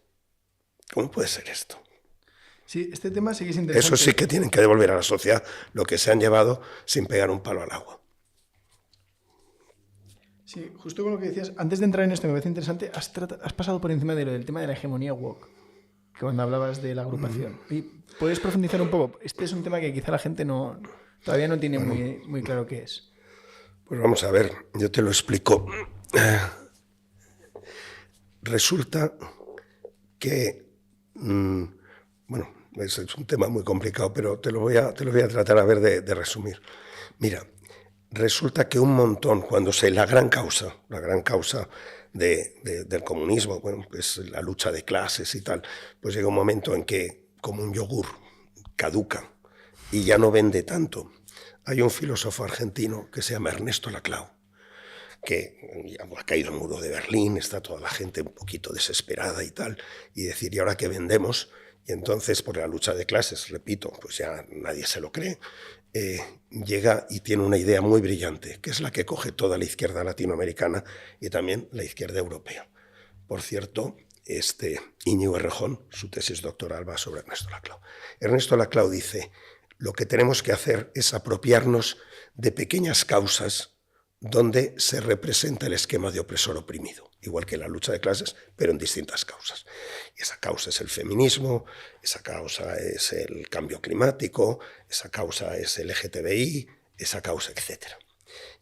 Speaker 2: ¿Cómo puede ser esto?
Speaker 1: Sí, este tema sí que es interesante.
Speaker 2: Eso sí que tienen que devolver a la sociedad lo que se han llevado sin pegar un palo al agua.
Speaker 1: Sí, justo con lo que decías, antes de entrar en esto me parece interesante, has pasado por encima del tema de la hegemonía woke, que cuando hablabas de la agrupación. ¿Y puedes profundizar un poco? Este es un tema que quizá la gente todavía no tiene muy claro qué es.
Speaker 2: Pues vamos a ver, yo te lo explico. Resulta que, bueno, es un tema muy complicado, pero te lo voy a tratar a ver de resumir. Mira, resulta que un montón, la gran causa del comunismo, bueno, es la lucha de clases y tal, pues llega un momento en que, como un yogur, caduca y ya no vende tanto. Hay un filósofo argentino que se llama Ernesto Laclau, que ha caído el muro de Berlín, está toda la gente un poquito desesperada y tal, y decir, ¿y ahora qué vendemos? Y entonces, por la lucha de clases, repito, pues ya nadie se lo cree, llega y tiene una idea muy brillante, que es la que coge toda la izquierda latinoamericana y también la izquierda europea. por cierto, Íñigo Errejón, su tesis doctoral va sobre Ernesto Laclau. Ernesto Laclau dice, lo que tenemos que hacer es apropiarnos de pequeñas causas donde se representa el esquema de opresor-oprimido, igual que la lucha de clases, pero en distintas causas. Y esa causa es el feminismo, esa causa es el cambio climático, esa causa es el LGTBI, esa causa, etc.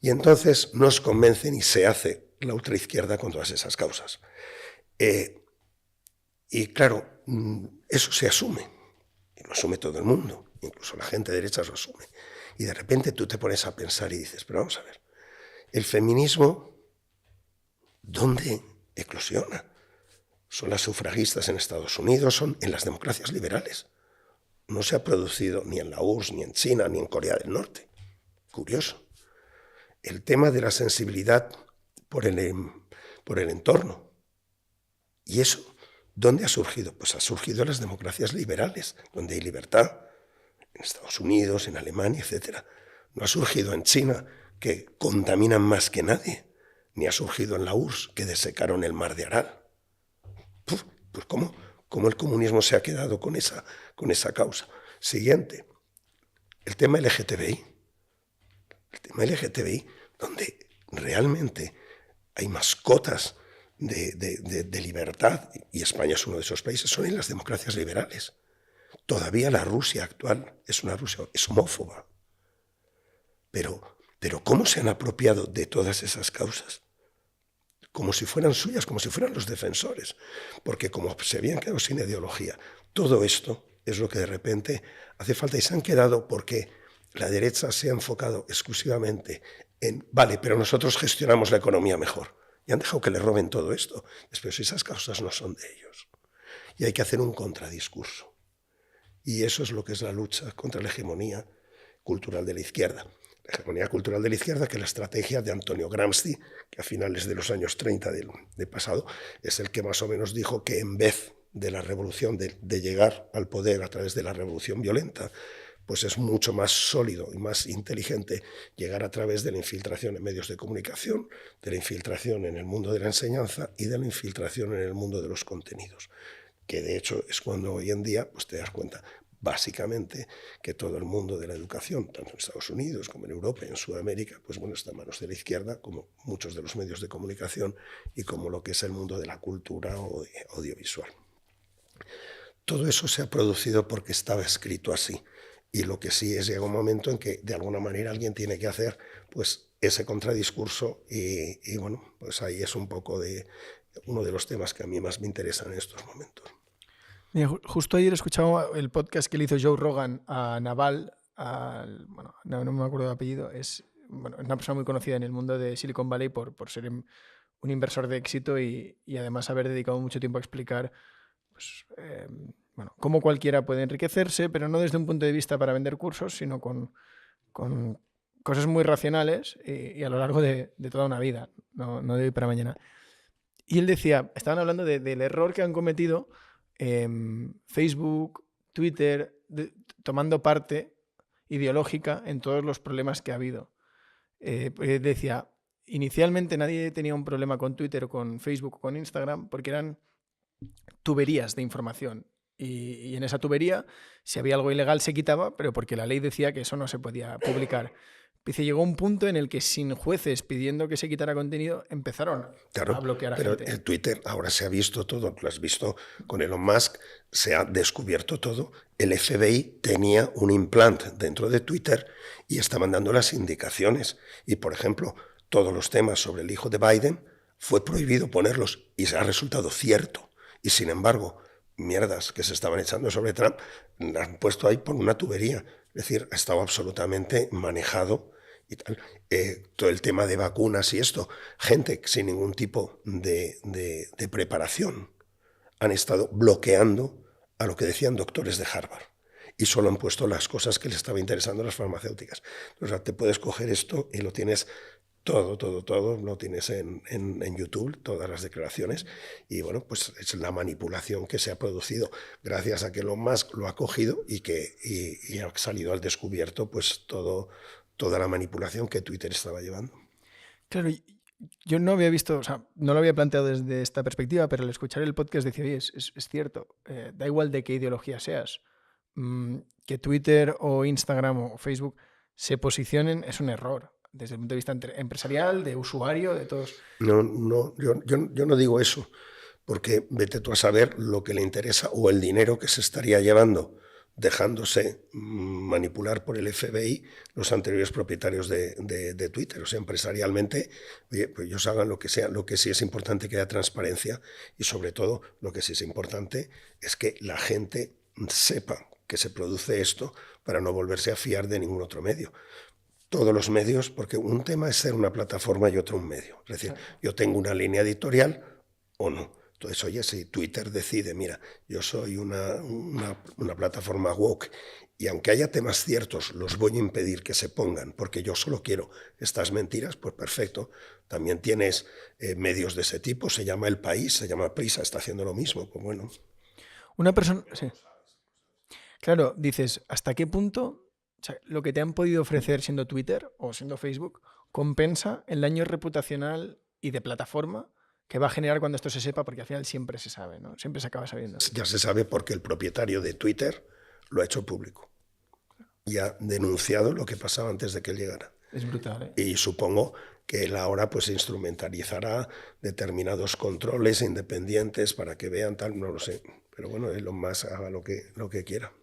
Speaker 2: Y entonces nos convencen y se hace la ultraizquierda con todas esas causas. Y claro, eso se asume, y lo asume todo el mundo, incluso la gente de derechas lo asume. Y de repente tú te pones a pensar y dices, pero vamos a ver, el feminismo, ¿dónde eclosiona? Son las sufragistas en Estados Unidos, son en las democracias liberales. No se ha producido ni en la URSS, ni en China, ni en Corea del Norte. Curioso. El tema de la sensibilidad por el entorno. ¿Y eso dónde ha surgido? Pues ha surgido en las democracias liberales, donde hay libertad, en Estados Unidos, en Alemania, etc. No ha surgido en China, que contaminan más que nadie, ni ha surgido en la URSS, que desecaron el mar de Aral. Pues ¿cómo el comunismo se ha quedado con esa causa? Siguiente, el tema LGTBI. El tema LGTBI, donde realmente hay mascotas de libertad, y España es uno de esos países, son en las democracias liberales. Todavía la Rusia actual es una Rusia, es homófoba. Pero ¿cómo se han apropiado de todas esas causas? Como si fueran suyas, como si fueran los defensores. Porque como se habían quedado sin ideología, todo esto es lo que de repente hace falta, y se han quedado porque la derecha se ha enfocado exclusivamente en, vale, pero nosotros gestionamos la economía mejor. Y han dejado que le roben todo esto. Después esas causas no son de ellos. Y hay que hacer un contradiscurso. Y eso es lo que es la lucha contra la hegemonía cultural de la izquierda. La hegemonía cultural de la izquierda, que la estrategia de Antonio Gramsci, que a finales de los años 30 del pasado, es el que más o menos dijo que en vez de la revolución, de llegar al poder a través de la revolución violenta, pues es mucho más sólido y más inteligente llegar a través de la infiltración en medios de comunicación, de la infiltración en el mundo de la enseñanza y de la infiltración en el mundo de los contenidos, que de hecho es cuando hoy en día pues te das cuenta básicamente que todo el mundo de la educación, tanto en Estados Unidos como en Europa y en Sudamérica, pues bueno, está en manos de la izquierda, como muchos de los medios de comunicación y como lo que es el mundo de la cultura o audiovisual. Todo eso se ha producido porque estaba escrito así. Y lo que sí es, llega un momento en que de alguna manera alguien tiene que hacer pues ese contradiscurso y bueno, pues ahí es un poco de uno de los temas que a mí más me interesan en estos momentos.
Speaker 1: Mira, justo ayer escuchaba el podcast que le hizo Joe Rogan a Naval, bueno, no me acuerdo de apellido, es una persona muy conocida en el mundo de Silicon Valley por ser un inversor de éxito y además haber dedicado mucho tiempo a explicar pues, cómo cualquiera puede enriquecerse, pero no desde un punto de vista para vender cursos, sino con cosas muy racionales y a lo largo de toda una vida, no de hoy para mañana. Y él decía, estaban hablando del error que han cometido Facebook, Twitter, tomando parte ideológica en todos los problemas que ha habido. Decía, inicialmente nadie tenía un problema con Twitter o con Facebook o con Instagram porque eran tuberías de información. Y en esa tubería, si había algo ilegal, se quitaba, pero porque la ley decía que eso no se podía publicar. Dice, llegó un punto en el que sin jueces pidiendo que se quitara contenido, empezaron a bloquear a gente.
Speaker 2: Pero el Twitter ahora se ha visto todo, lo has visto con Elon Musk, se ha descubierto todo. El FBI tenía un implant dentro de Twitter y estaban dando las indicaciones. Y, por ejemplo, todos los temas sobre el hijo de Biden fue prohibido ponerlos y se ha resultado cierto. Y, sin embargo, mierdas que se estaban echando sobre Trump las han puesto ahí por una tubería. Es decir, ha estado absolutamente manejado y tal. Todo el tema de vacunas y esto, gente sin ningún tipo de preparación han estado bloqueando a lo que decían doctores de Harvard y solo han puesto las cosas que les estaba interesando a las farmacéuticas. O sea, te puedes coger esto y lo tienes todo lo tienes en YouTube, todas las declaraciones, y bueno, pues es la manipulación que se ha producido gracias a que Elon Musk lo ha cogido y ha salido al descubierto pues toda la manipulación que Twitter estaba llevando.
Speaker 1: Claro, yo no había visto, o sea, no lo había planteado desde esta perspectiva, pero al escuchar el podcast decía, oye, es cierto, da igual de qué ideología seas, que Twitter o Instagram o Facebook se posicionen es un error, desde el punto de vista empresarial, de usuario, de todos.
Speaker 2: No, yo no digo eso, porque vete tú a saber lo que le interesa o el dinero que se estaría llevando dejándose manipular por el FBI los anteriores propietarios de Twitter. O sea, empresarialmente, oye, pues ellos hagan lo que sea. Lo que sí es importante que haya transparencia y, sobre todo, lo que sí es importante es que la gente sepa que se produce esto para no volverse a fiar de ningún otro medio. Todos los medios, porque un tema es ser una plataforma y otro un medio. Es decir, yo tengo una línea editorial o no. Entonces, oye, si Twitter decide, mira, yo soy una plataforma woke y aunque haya temas ciertos, los voy a impedir que se pongan porque yo solo quiero estas mentiras, pues perfecto. También tienes medios de ese tipo, se llama El País, se llama Prisa, está haciendo lo mismo. Pues bueno.
Speaker 1: Una persona... Sí. Claro, dices, ¿hasta qué punto o sea, lo que te han podido ofrecer siendo Twitter o siendo Facebook compensa el daño reputacional y de plataforma que va a generar cuando esto se sepa? Porque al final siempre se sabe, ¿no? Siempre se acaba sabiendo.
Speaker 2: Ya se sabe porque el propietario de Twitter lo ha hecho público y ha denunciado lo que pasaba antes de que él llegara.
Speaker 1: Es brutal, ¿eh?
Speaker 2: Y supongo que él ahora pues instrumentalizará determinados controles independientes para que vean tal, no lo sé. Pero bueno, Elon Musk haga lo que quiera.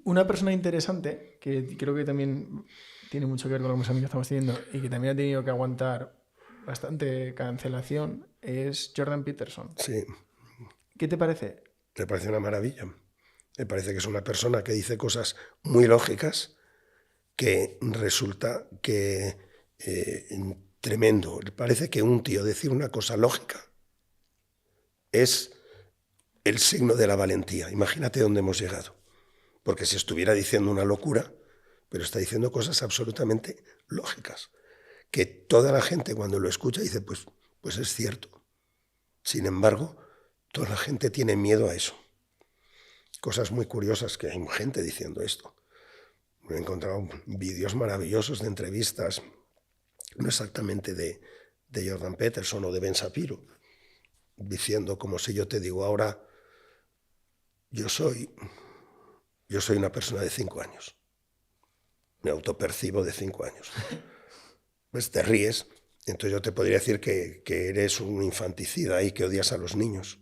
Speaker 1: Una persona interesante, que creo que también tiene mucho que ver con la conversación que estamos teniendo y que también ha tenido que aguantar bastante cancelación, es Jordan Peterson.
Speaker 2: Sí.
Speaker 1: ¿Qué te parece?
Speaker 2: Me parece una maravilla. Me parece que es una persona que dice cosas muy lógicas que resulta que tremendo. Parece que un tío decir una cosa lógica es el signo de la valentía. Imagínate dónde hemos llegado. Porque si estuviera diciendo una locura, pero está diciendo cosas absolutamente lógicas, que toda la gente cuando lo escucha dice, pues es cierto. Sin embargo, toda la gente tiene miedo a eso. Cosas muy curiosas que hay gente diciendo esto. Me he encontrado vídeos maravillosos de entrevistas, no exactamente de Jordan Peterson o de Ben Shapiro, diciendo como si yo te digo ahora, yo soy una persona de 5 años. Me autopercibo de 5 años. Pues te ríes. Entonces yo te podría decir que eres un infanticida y que odias a los niños.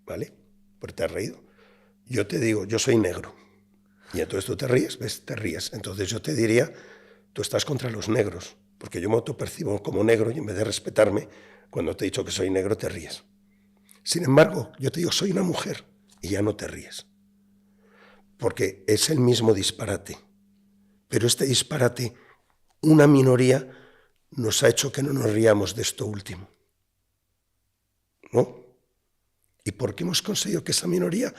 Speaker 2: ¿Vale? Porque te has reído. Yo te digo, yo soy negro. Y entonces tú te ríes, ¿ves? Te ríes. Entonces yo te diría, tú estás contra los negros. Porque yo me autopercibo como negro y en vez de respetarme, cuando te he dicho que soy negro, te ríes. Sin embargo, yo te digo, soy una mujer y ya no te ríes. Porque es el mismo disparate. Pero este disparate, una minoría, nos ha hecho que no nos riamos de esto último. ¿No? ¿Y por qué hemos conseguido que esa minoría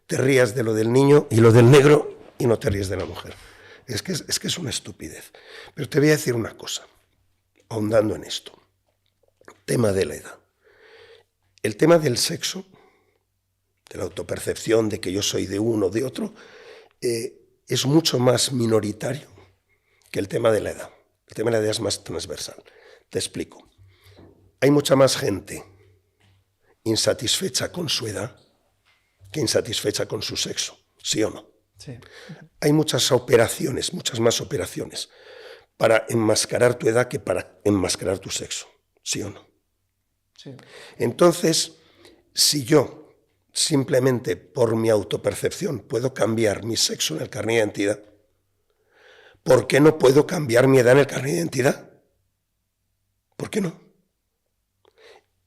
Speaker 2: te rías de lo del niño y lo del negro y no te ríes de la mujer? Es que es una estupidez. Pero te voy a decir una cosa, ahondando en esto. Tema de la edad. El tema del sexo, de la autopercepción, de que yo soy de uno o de otro, es mucho más minoritario que el tema de la edad. El tema de la edad es más transversal. Te explico. Hay mucha más gente insatisfecha con su edad que insatisfecha con su sexo, ¿sí o no?
Speaker 1: Sí.
Speaker 2: Hay muchas operaciones, muchas más operaciones para enmascarar tu edad que para enmascarar tu sexo, ¿sí o no?
Speaker 1: Sí.
Speaker 2: Entonces, si yo simplemente por mi autopercepción puedo cambiar mi sexo en el carnet de identidad, ¿por qué no puedo cambiar mi edad en el carnet de identidad? ¿Por qué no?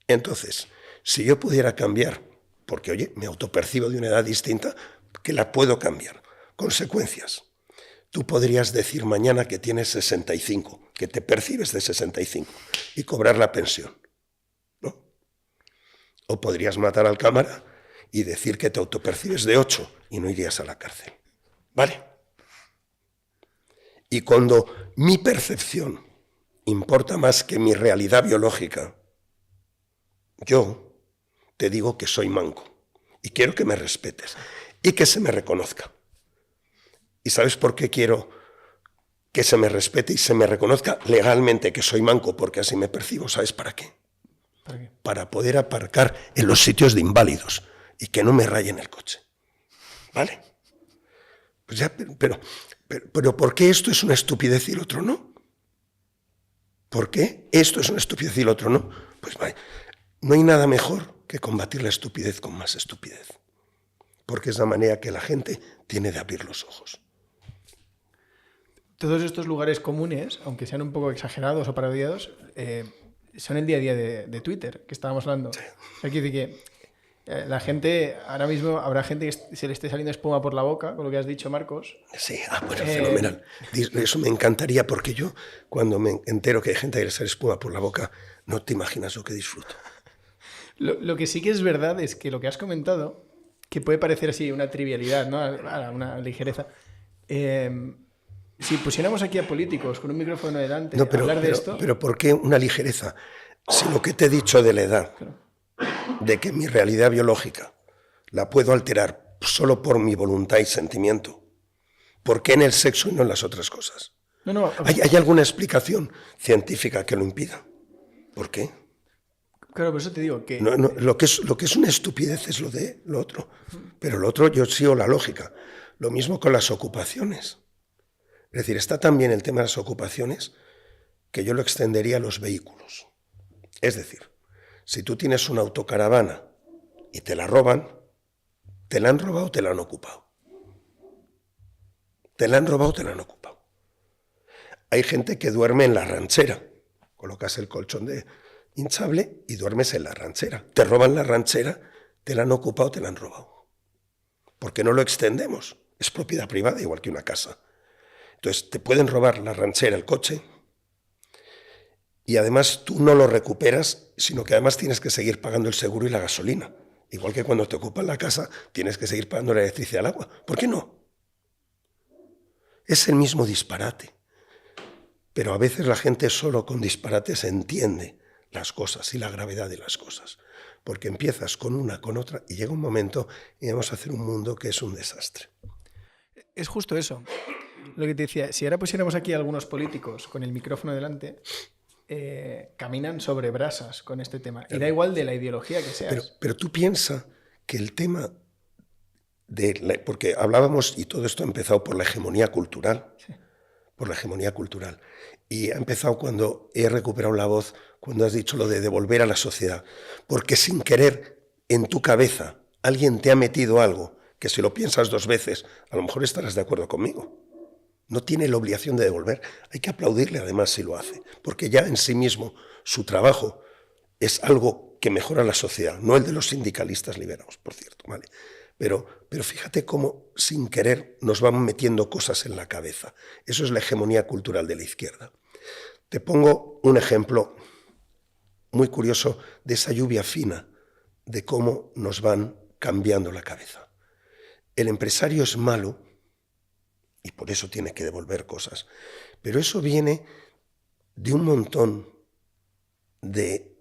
Speaker 2: Entonces, si yo pudiera cambiar, porque oye, me autopercibo de una edad distinta, que la puedo cambiar. Consecuencias. Tú podrías decir mañana que tienes 65, que te percibes de 65 y cobrar la pensión, ¿no? O podrías matar al cámara y decir que te autopercibes de 8 y no irías a la cárcel. ¿Vale? Y cuando mi percepción importa más que mi realidad biológica, yo te digo que soy manco y quiero que me respetes y que se me reconozca. ¿Y sabes por qué quiero que se me respete y se me reconozca legalmente que soy manco, porque así me percibo, ¿sabes para qué?
Speaker 1: ¿Para qué?
Speaker 2: Para poder aparcar en los sitios de inválidos y que no me rayen el coche. ¿Vale? Pues ya, pero ¿por qué esto es una estupidez y el otro no? ¿Por qué esto es una estupidez y el otro no? Pues vaya, no hay nada mejor que combatir la estupidez con más estupidez. Porque es la manera que la gente tiene de abrir los ojos.
Speaker 1: Todos estos lugares comunes, aunque sean un poco exagerados o parodiados, son el día a día de Twitter, que estábamos hablando. Sí. O sea, quiere decir que la gente, ahora mismo habrá gente que se le esté saliendo espuma por la boca, con lo que has dicho, Marcos.
Speaker 2: Sí, bueno, fenomenal. Eso me encantaría, porque yo, cuando me entero que hay gente que le sale espuma por la boca, no te imaginas lo que disfruto.
Speaker 1: Lo que sí que es verdad es que lo que has comentado, que puede parecer así una trivialidad, ¿no? Una ligereza. Si pusiéramos aquí a políticos con un micrófono delante a hablar de esto...
Speaker 2: Pero ¿por qué una ligereza? Si lo que te he dicho de la edad, claro, de que mi realidad biológica la puedo alterar solo por mi voluntad y sentimiento, ¿por qué en el sexo y no en las otras cosas?
Speaker 1: No.
Speaker 2: ¿Hay alguna explicación científica que lo impida? ¿Por qué?
Speaker 1: Claro, por eso te digo que...
Speaker 2: Lo que es una estupidez es lo de lo otro. Pero lo otro yo sigo la lógica. Lo mismo con las ocupaciones. Es decir, está también el tema de las ocupaciones que yo lo extendería a los vehículos. Es decir, si tú tienes una autocaravana y te la roban, ¿te la han robado o te la han ocupado? ¿Te la han robado o te la han ocupado? Hay gente que duerme en la ranchera. Colocas el colchón de hinchable y duermes en la ranchera. Te roban la ranchera, te la han ocupado, te la han robado. ¿Por qué no lo extendemos? Es propiedad privada, igual que una casa. Entonces, te pueden robar la ranchera, el coche, y además tú no lo recuperas, sino que además tienes que seguir pagando el seguro y la gasolina. Igual que cuando te ocupan la casa, tienes que seguir pagando la electricidad y el agua. ¿Por qué no? Es el mismo disparate. Pero a veces la gente solo con disparates entiende las cosas y la gravedad de las cosas. Porque empiezas con una, con otra, y llega un momento y vamos a hacer un mundo que es un desastre.
Speaker 1: Es justo eso. Lo que te decía, si ahora pusiéramos aquí a algunos políticos con el micrófono delante, caminan sobre brasas con este tema. Y da igual de la ideología que seas.
Speaker 2: Pero tú piensas que el tema porque hablábamos, y todo esto ha empezado por la hegemonía cultural. Sí. Por la hegemonía cultural. Y ha empezado cuando he recuperado la voz, cuando has dicho lo de devolver a la sociedad. Porque sin querer, en tu cabeza, alguien te ha metido algo que si lo piensas 2 veces, a lo mejor estarás de acuerdo conmigo. No tiene la obligación de devolver. Hay que aplaudirle además si lo hace, porque ya en sí mismo su trabajo es algo que mejora la sociedad, no el de los sindicalistas liberados, por cierto, ¿vale? Pero fíjate cómo sin querer nos van metiendo cosas en la cabeza. Eso es la hegemonía cultural de la izquierda. Te pongo un ejemplo muy curioso de esa lluvia fina, de cómo nos van cambiando la cabeza. El empresario es malo y por eso tiene que devolver cosas. Pero eso viene de un montón de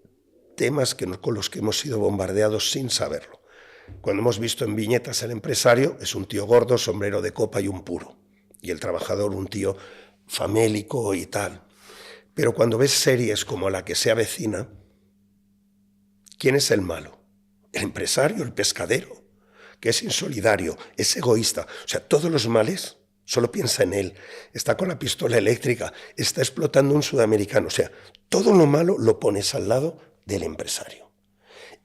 Speaker 2: temas con los que hemos sido bombardeados sin saberlo. Cuando hemos visto en viñetas el empresario, es un tío gordo, sombrero de copa y un puro. Y el trabajador, un tío famélico y tal. Pero cuando ves series como la que se avecina, ¿quién es el malo? El empresario, el pescadero, que es insolidario, es egoísta. O sea, todos los males... Solo piensa en él, está con la pistola eléctrica, está explotando un sudamericano. O sea, todo lo malo lo pones al lado del empresario.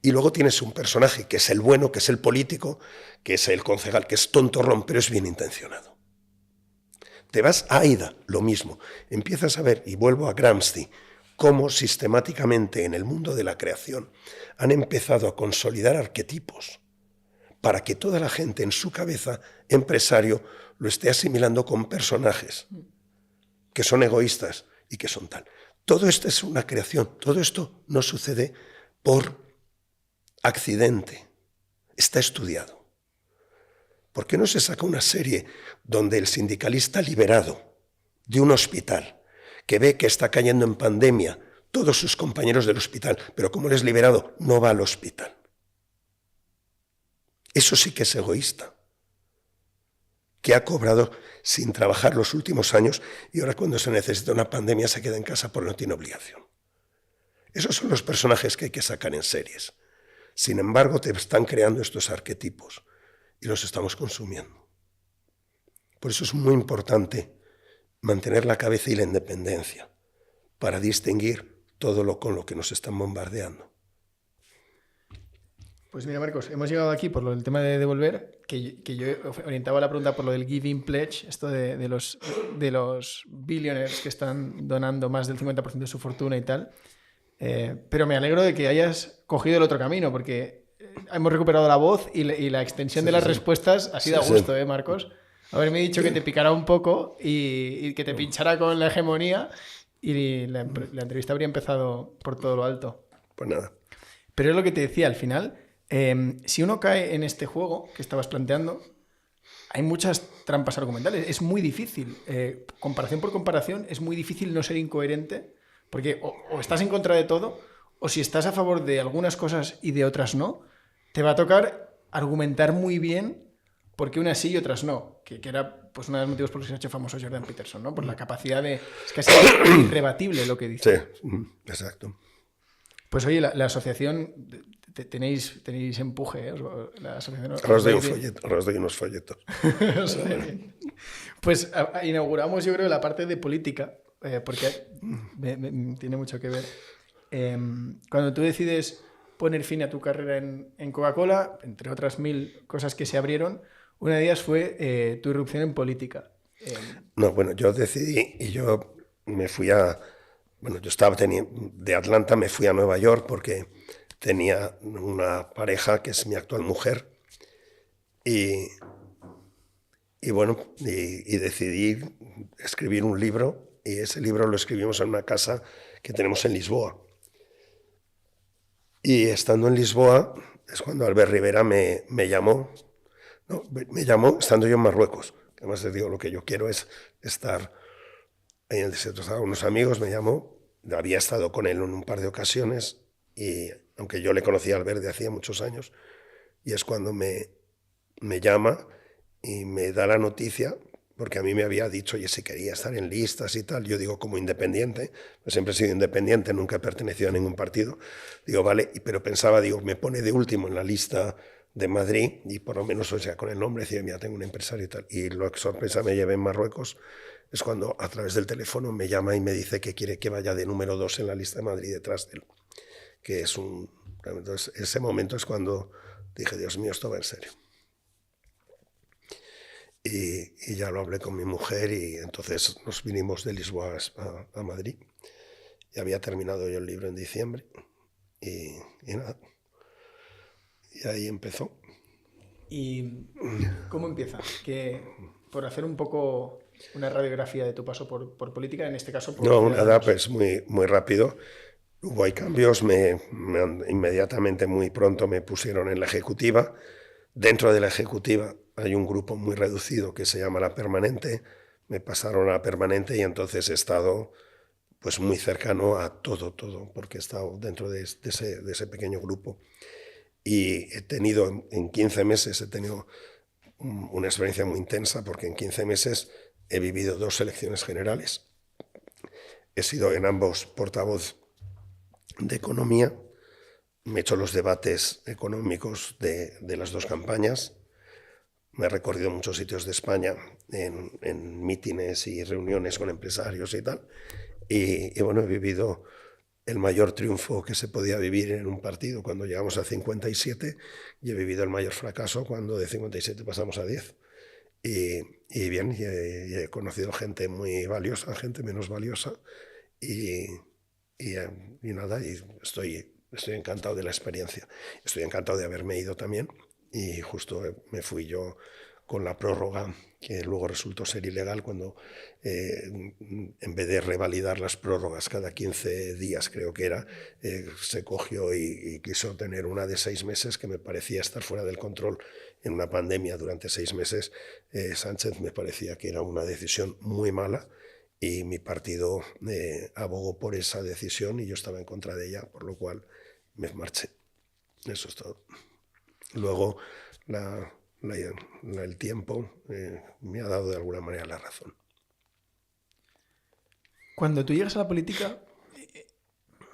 Speaker 2: Y luego tienes un personaje que es el bueno, que es el político, que es el concejal, que es tontorrón, pero es bien intencionado. Te vas a Aida, lo mismo. Empiezas a ver, y vuelvo a Gramsci, cómo sistemáticamente en el mundo de la creación han empezado a consolidar arquetipos para que toda la gente en su cabeza, empresario, lo esté asimilando con personajes que son egoístas y que son tal. Todo esto es una creación, todo esto no sucede por accidente, está estudiado. ¿Por qué no se saca una serie donde el sindicalista liberado de un hospital, que ve que está cayendo en pandemia todos sus compañeros del hospital, pero como él es liberado, no va al hospital? Eso sí que es egoísta. que ha cobrado sin trabajar los últimos años y ahora cuando se necesita una pandemia se queda en casa porque no tiene obligación. Esos son los personajes que hay que sacar en series. Sin embargo, te están creando estos arquetipos y los estamos consumiendo. Por eso es muy importante mantener la cabeza y la independencia para distinguir todo lo con lo que nos están bombardeando.
Speaker 1: Pues mira, Marcos, hemos llegado aquí por el tema de devolver, que yo orientaba la pregunta por lo del Giving Pledge, esto de los billionaires que están donando más del 50% de su fortuna y tal. Pero me alegro de que hayas cogido el otro camino, porque hemos recuperado la voz y la extensión de las respuestas ha sido a gusto, Marcos. Haberme dicho que te picara un poco y que te pinchara con la hegemonía y la entrevista habría empezado por todo lo alto.
Speaker 2: Pues nada.
Speaker 1: Pero es lo que te decía al final. Si uno cae en este juego que estabas planteando, hay muchas trampas argumentales. Es muy difícil. Comparación por comparación, es muy difícil no ser incoherente, porque o estás en contra de todo, o si estás a favor de algunas cosas y de otras no, te va a tocar argumentar muy bien por qué unas sí y otras no, que era pues uno de los motivos por los que se ha hecho famoso Jordan Peterson, ¿no? Por la capacidad de... Es casi irrebatible lo que dice.
Speaker 2: Sí, exacto.
Speaker 1: Pues oye, la asociación... Tenéis empuje, ¿eh? La asociación...
Speaker 2: Ahora os doy unos folletos.
Speaker 1: Pues inauguramos, yo creo, la parte de política, porque tiene mucho que ver. Cuando tú decides poner fin a tu carrera en Coca-Cola, entre otras 1000 cosas que se abrieron, una de ellas fue tu irrupción en política.
Speaker 2: No, bueno, yo decidí y yo me fui a... Bueno, yo estaba de Atlanta, me fui a Nueva York porque tenía una pareja que es mi actual mujer y bueno, y decidí escribir un libro y ese libro lo escribimos en una casa que tenemos en Lisboa. Y estando en Lisboa es cuando Albert Rivera me llamó. No, me llamó estando yo en Marruecos. Además les digo, lo que yo quiero es estar en el desierto. Estaba con unos amigos, me llamó. Había estado con él en un par de ocasiones y aunque yo le conocía a Albert de hacía muchos años, y es cuando me llama y me da la noticia, porque a mí me había dicho, oye, si quería estar en listas y tal, yo digo como independiente, pues siempre he sido independiente, nunca he pertenecido a ningún partido, digo, vale, pero pensaba, digo, me pone de último en la lista de Madrid y por lo menos, o sea, con el nombre decía, mira, tengo un empresario y tal, y lo que sorpresa me llevé en Marruecos es cuando a través del teléfono me llama y me dice que quiere que vaya de número 2 en la lista de Madrid detrás de él, que es un... Entonces, ese momento es cuando dije, Dios mío, esto va en serio. Y ya lo hablé con mi mujer y entonces nos vinimos de Lisboa a Madrid. Y había terminado yo el libro en diciembre y nada. Y ahí empezó.
Speaker 1: ¿Y cómo empieza? Que por hacer un poco una radiografía de tu paso por política, en este caso...
Speaker 2: No, nada, pues muy rápido. Hubo hay cambios, inmediatamente, muy pronto me pusieron en la ejecutiva. Dentro de la ejecutiva hay un grupo muy reducido que se llama la permanente. Me pasaron a la permanente y entonces he estado pues muy cercano a todo, porque he estado dentro de ese pequeño grupo. Y he tenido, en 15 meses, he tenido una experiencia muy intensa porque en 15 meses he vivido 2 elecciones generales. He sido en ambos portavoz de economía, me he hecho los debates económicos de las 2 campañas, me he recorrido muchos sitios de España en mítines y reuniones con empresarios y tal, y bueno, he vivido el mayor triunfo que se podía vivir en un partido cuando llegamos a 57 y he vivido el mayor fracaso cuando de 57 pasamos a 10. Y bien, y he conocido gente muy valiosa, gente menos valiosa y nada, y estoy encantado de la experiencia. Estoy encantado de haberme ido también y justo me fui yo con la prórroga, que luego resultó ser ilegal cuando en vez de revalidar las prórrogas cada 15 días, creo que era, se cogió y quiso tener una de 6 meses que me parecía estar fuera del control en una pandemia durante 6 meses. Sánchez me parecía que era una decisión muy mala y mi partido abogó por esa decisión y yo estaba en contra de ella, por lo cual me marché. Eso es todo. Luego el tiempo me ha dado de alguna manera la razón.
Speaker 1: Cuando tú llegas a la política,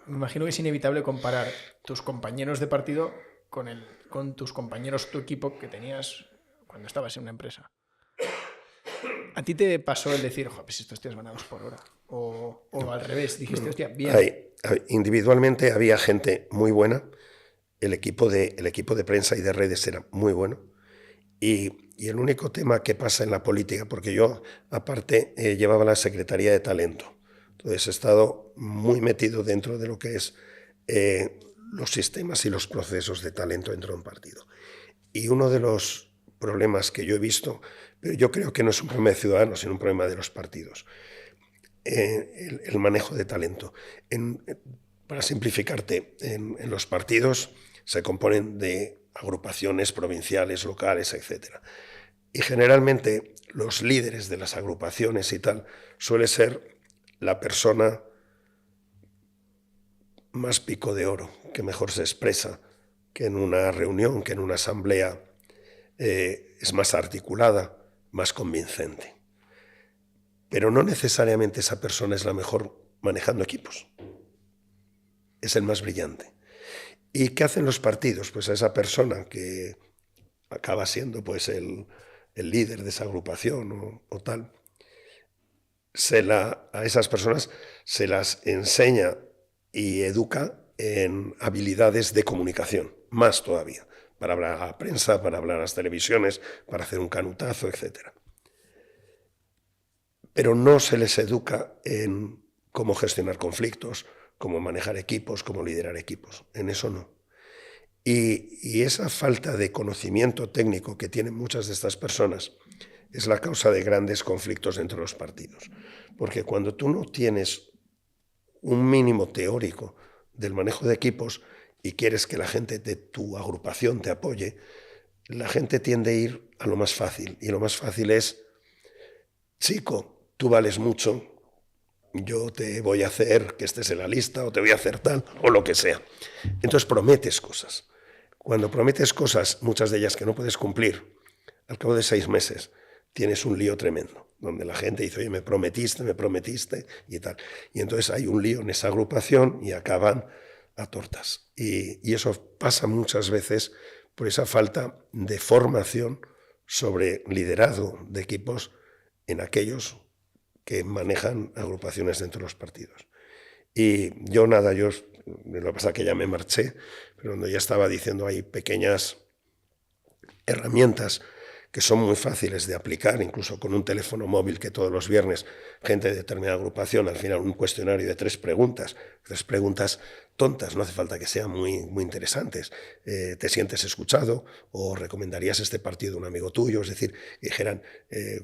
Speaker 1: me imagino que es inevitable comparar tus compañeros de partido con tus compañeros, tu equipo que tenías cuando estabas en una empresa. ¿A ti te pasó el decir, pues estos tíos van a 2 por hora? O al revés, dijiste, hostia, bien.
Speaker 2: Individualmente había gente muy buena, el equipo de prensa y de redes era muy bueno, y el único tema que pasa en la política, porque yo aparte llevaba la Secretaría de Talento, entonces he estado muy metido dentro de lo que es los sistemas y los procesos de talento dentro de un partido. Y uno de los problemas que yo he visto, pero yo creo que no es un problema de ciudadanos, sino un problema de los partidos, el manejo de talento. Para simplificarte, en los partidos se componen de agrupaciones provinciales, locales, etc. Y generalmente los líderes de las agrupaciones y tal suele ser la persona más pico de oro, que mejor se expresa, que en una reunión, que en una asamblea es más articulada, más convincente. Pero no necesariamente esa persona es la mejor manejando equipos. Es el más brillante. ¿Y qué hacen los partidos? Pues a esa persona que acaba siendo pues el líder de esa agrupación o tal, a esas personas se las enseña y educa en habilidades de comunicación, más todavía, para hablar a la prensa, para hablar a las televisiones, para hacer un canutazo, etc. Pero no se les educa en cómo gestionar conflictos, cómo manejar equipos, cómo liderar equipos. En eso no. Y esa falta de conocimiento técnico que tienen muchas de estas personas es la causa de grandes conflictos entre los partidos. Porque cuando tú no tienes un mínimo teórico del manejo de equipos y quieres que la gente de tu agrupación te apoye, la gente tiende a ir a lo más fácil. Y lo más fácil es, chico, tú vales mucho, yo te voy a hacer que estés en la lista o te voy a hacer tal o lo que sea. Entonces prometes cosas. Cuando prometes cosas, muchas de ellas que no puedes cumplir, al cabo de 6 meses tienes un lío tremendo, donde la gente dice, oye, me prometiste y tal. Y entonces hay un lío en esa agrupación y acaban a tortas. Y eso pasa muchas veces por esa falta de formación sobre liderazgo de equipos en aquellos que manejan agrupaciones dentro de los partidos. Y yo lo que pasa es que ya me marché, pero cuando ya estaba diciendo hay pequeñas herramientas que son muy fáciles de aplicar, incluso con un teléfono móvil que todos los viernes gente de determinada agrupación, al final un cuestionario de 3 preguntas tontas, no hace falta que sean muy interesantes. ¿Te sientes escuchado? ¿O recomendarías este partido a un amigo tuyo? Es decir, que dijeran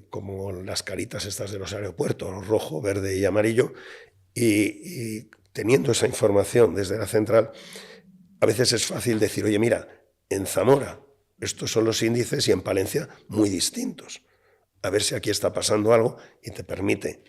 Speaker 2: como las caritas estas de los aeropuertos, rojo, verde y amarillo, y teniendo esa información desde la central, a veces es fácil decir, oye, mira, en Zamora estos son los índices y en Palencia muy distintos. A ver si aquí está pasando algo y te permite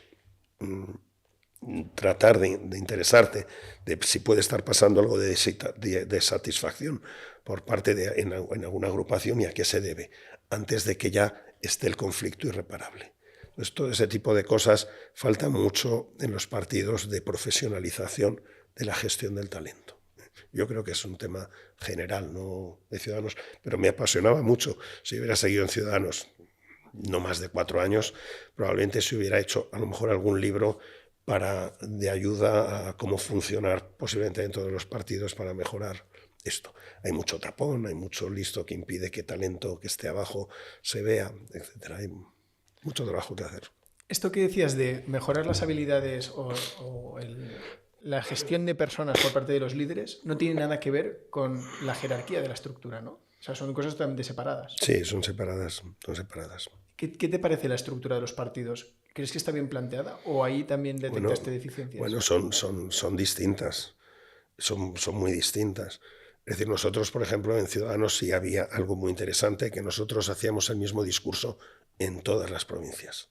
Speaker 2: tratar de interesarte de si puede estar pasando algo de satisfacción por parte en alguna agrupación y a qué se debe, antes de que ya esté el conflicto irreparable. Entonces, todo ese tipo de cosas falta mucho en los partidos de profesionalización de la gestión del talento. Yo creo que es un tema general, no de Ciudadanos, pero me apasionaba mucho. Si hubiera seguido en Ciudadanos no más de 4 años, probablemente se hubiera hecho a lo mejor algún libro de ayuda a cómo funcionar posiblemente dentro de los partidos para mejorar esto. Hay mucho tapón, hay mucho listo que impide que talento que esté abajo se vea, etc. Hay mucho trabajo que hacer.
Speaker 1: Esto que decías de mejorar las habilidades la gestión de personas por parte de los líderes no tiene nada que ver con la jerarquía de la estructura, ¿no? O sea, son cosas totalmente separadas.
Speaker 2: Sí, son separadas.
Speaker 1: ¿Qué te parece la estructura de los partidos? ¿Crees que está bien planteada o ahí también detectaste deficiencias?
Speaker 2: Bueno, son distintas, son muy distintas. Es decir, nosotros, por ejemplo, en Ciudadanos sí había algo muy interesante, que nosotros hacíamos el mismo discurso en todas las provincias.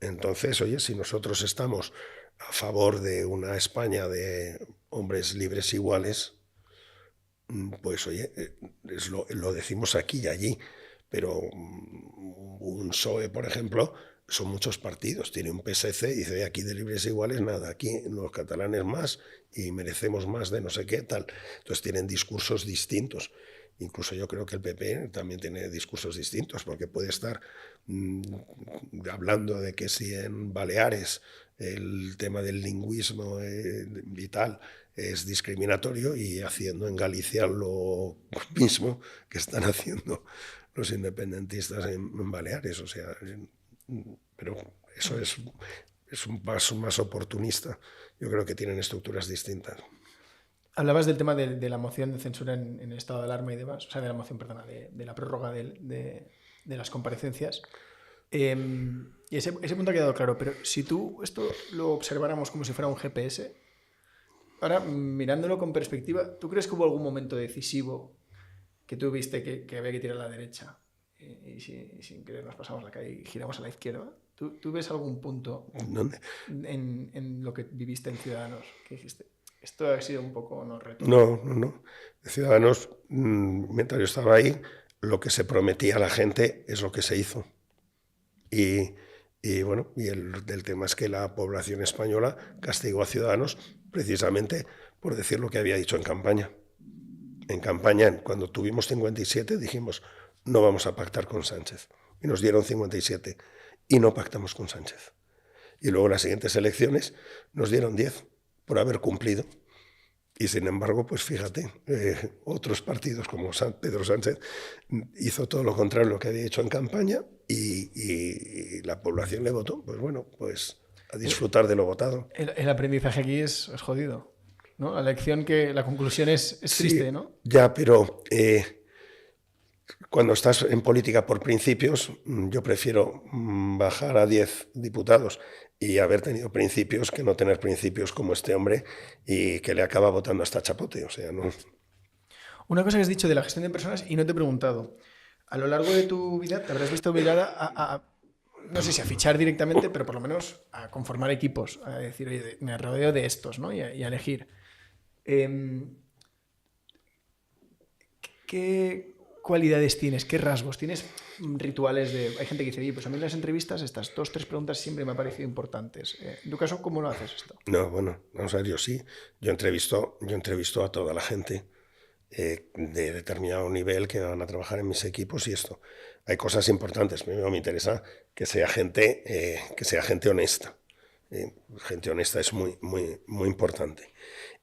Speaker 2: Entonces, oye, si nosotros estamos a favor de una España de hombres libres iguales, pues oye, lo decimos aquí y allí, pero un PSOE, por ejemplo, son muchos partidos. Tiene un PSC y dice, aquí de libres iguales nada, aquí los catalanes más y merecemos más de no sé qué, tal. Entonces tienen discursos distintos. Incluso yo creo que el PP también tiene discursos distintos, porque puede estar hablando de que si en Baleares el tema del lingüismo y tal es discriminatorio y haciendo en Galicia lo mismo que están haciendo los independentistas en Baleares. O sea, pero eso es un paso más oportunista. Yo creo que tienen estructuras distintas.
Speaker 1: Hablabas del tema de la moción de censura en el estado de alarma y demás, o sea, de la moción, perdona, de la prórroga de las comparecencias. Y ese punto ha quedado claro, pero si tú esto lo observáramos como si fuera un GPS, ahora mirándolo con perspectiva, ¿tú crees que hubo algún momento decisivo que tú viste que había que tirar a la derecha y sin querer nos pasamos la calle y giramos a la izquierda? ¿Tú ves algún punto en lo que viviste en Ciudadanos que dijiste? Esto ha sido un poco no reto.
Speaker 2: No. De Ciudadanos, mientras yo estaba ahí, lo que se prometía a la gente es lo que se hizo. Y el tema es que la población española castigó a Ciudadanos precisamente por decir lo que había dicho en campaña. En campaña, cuando tuvimos 57, dijimos, no vamos a pactar con Sánchez. Y nos dieron 57 y no pactamos con Sánchez. Y luego en las siguientes elecciones nos dieron 10 por haber cumplido. Y sin embargo, pues fíjate, otros partidos como Pedro Sánchez hizo todo lo contrario a lo que había hecho en campaña y la población le votó. Pues bueno, pues a disfrutar de lo votado.
Speaker 1: El aprendizaje aquí es jodido, ¿no? La conclusión es triste,
Speaker 2: sí,
Speaker 1: ¿no?
Speaker 2: Ya, pero cuando estás en política por principios, yo prefiero bajar a 10 diputados y haber tenido principios que no tener principios como este hombre y que le acaba votando hasta chapote. O sea, no.
Speaker 1: Una cosa que has dicho de la gestión de personas y no te he preguntado. A lo largo de tu vida te habrás visto obligada no sé si a fichar directamente, pero por lo menos a conformar equipos, a decir, oye, me rodeo de estos, ¿no? Y a elegir. ¿Qué cualidades tienes? ¿Qué rasgos? ¿Tienes rituales de...? Hay gente que dice, oye, pues a mí en las entrevistas estas 2-3 preguntas siempre me han parecido importantes. En tu caso, ¿cómo lo haces esto?
Speaker 2: No, bueno, vamos a ver, yo sí. Yo entrevisto a toda la gente de determinado nivel que van a trabajar en mis equipos y esto. Hay cosas importantes. Primero me interesa que sea gente honesta. Gente honesta es muy, muy, muy importante.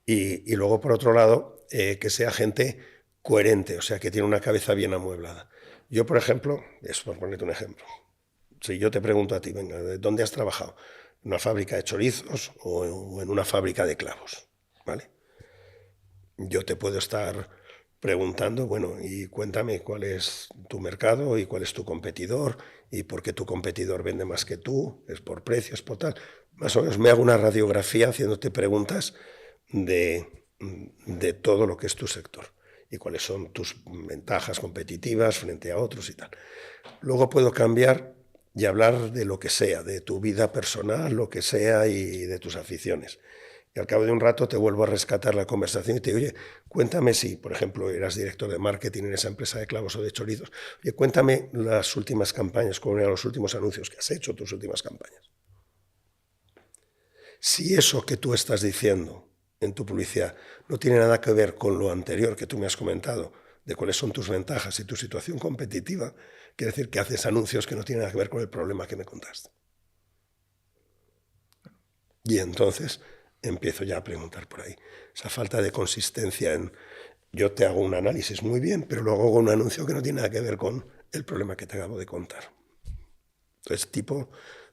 Speaker 2: Y luego, por otro lado, que sea gente coherente, o sea, que tiene una cabeza bien amueblada. Yo, por ejemplo, eso por ponerte un ejemplo, si yo te pregunto a ti, venga, ¿de dónde has trabajado? ¿En una fábrica de chorizos o en una fábrica de clavos? ¿Vale? Yo te puedo estar preguntando, bueno, y cuéntame cuál es tu mercado y cuál es tu competidor y por qué tu competidor vende más que tú, es por precios, por tal. Más o menos me hago una radiografía haciéndote preguntas de todo lo que es tu sector y cuáles son tus ventajas competitivas frente a otros y tal. Luego puedo cambiar y hablar de lo que sea, de tu vida personal, lo que sea y de tus aficiones. Y al cabo de un rato te vuelvo a rescatar la conversación y te digo, oye, cuéntame si, por ejemplo, eras director de marketing en esa empresa de clavos o de chorizos. Oye, cuéntame las últimas campañas, cómo eran los últimos anuncios que has hecho, tus últimas campañas. Si eso que tú estás diciendo en tu publicidad no tiene nada que ver con lo anterior que tú me has comentado, de cuáles son tus ventajas y tu situación competitiva, quiere decir que haces anuncios que no tienen nada que ver con el problema que me contaste. Y entonces empiezo ya a preguntar por ahí. Esa falta de consistencia en yo te hago un análisis muy bien, pero luego hago un anuncio que no tiene nada que ver con el problema que te acabo de contar. Entonces, tipo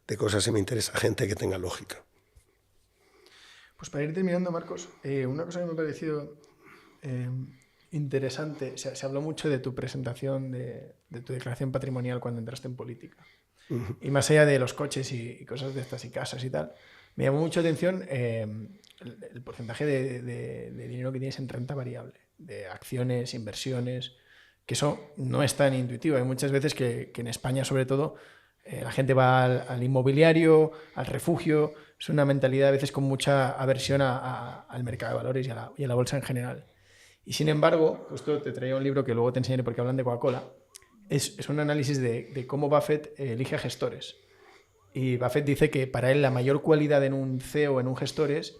Speaker 2: de cosas que me interesa, gente que tenga lógica.
Speaker 1: Pues para ir terminando, Marcos, una cosa que me ha parecido interesante, se habló mucho de tu presentación, de tu declaración patrimonial cuando entraste en política. Y más allá de los coches y cosas de estas y casas y tal, me llamó mucho la atención el porcentaje de dinero que tienes en renta variable, de acciones, inversiones, que eso no es tan intuitivo. Hay muchas veces que en España, sobre todo, la gente va al inmobiliario, al refugio. Es una mentalidad a veces con mucha aversión al mercado de valores y a la bolsa en general. Y sin embargo, justo te traía un libro que luego te enseñaré porque hablan de Coca-Cola. es un análisis de cómo Buffett elige a gestores. Y Buffett dice que para él la mayor cualidad en un CEO o en un gestor es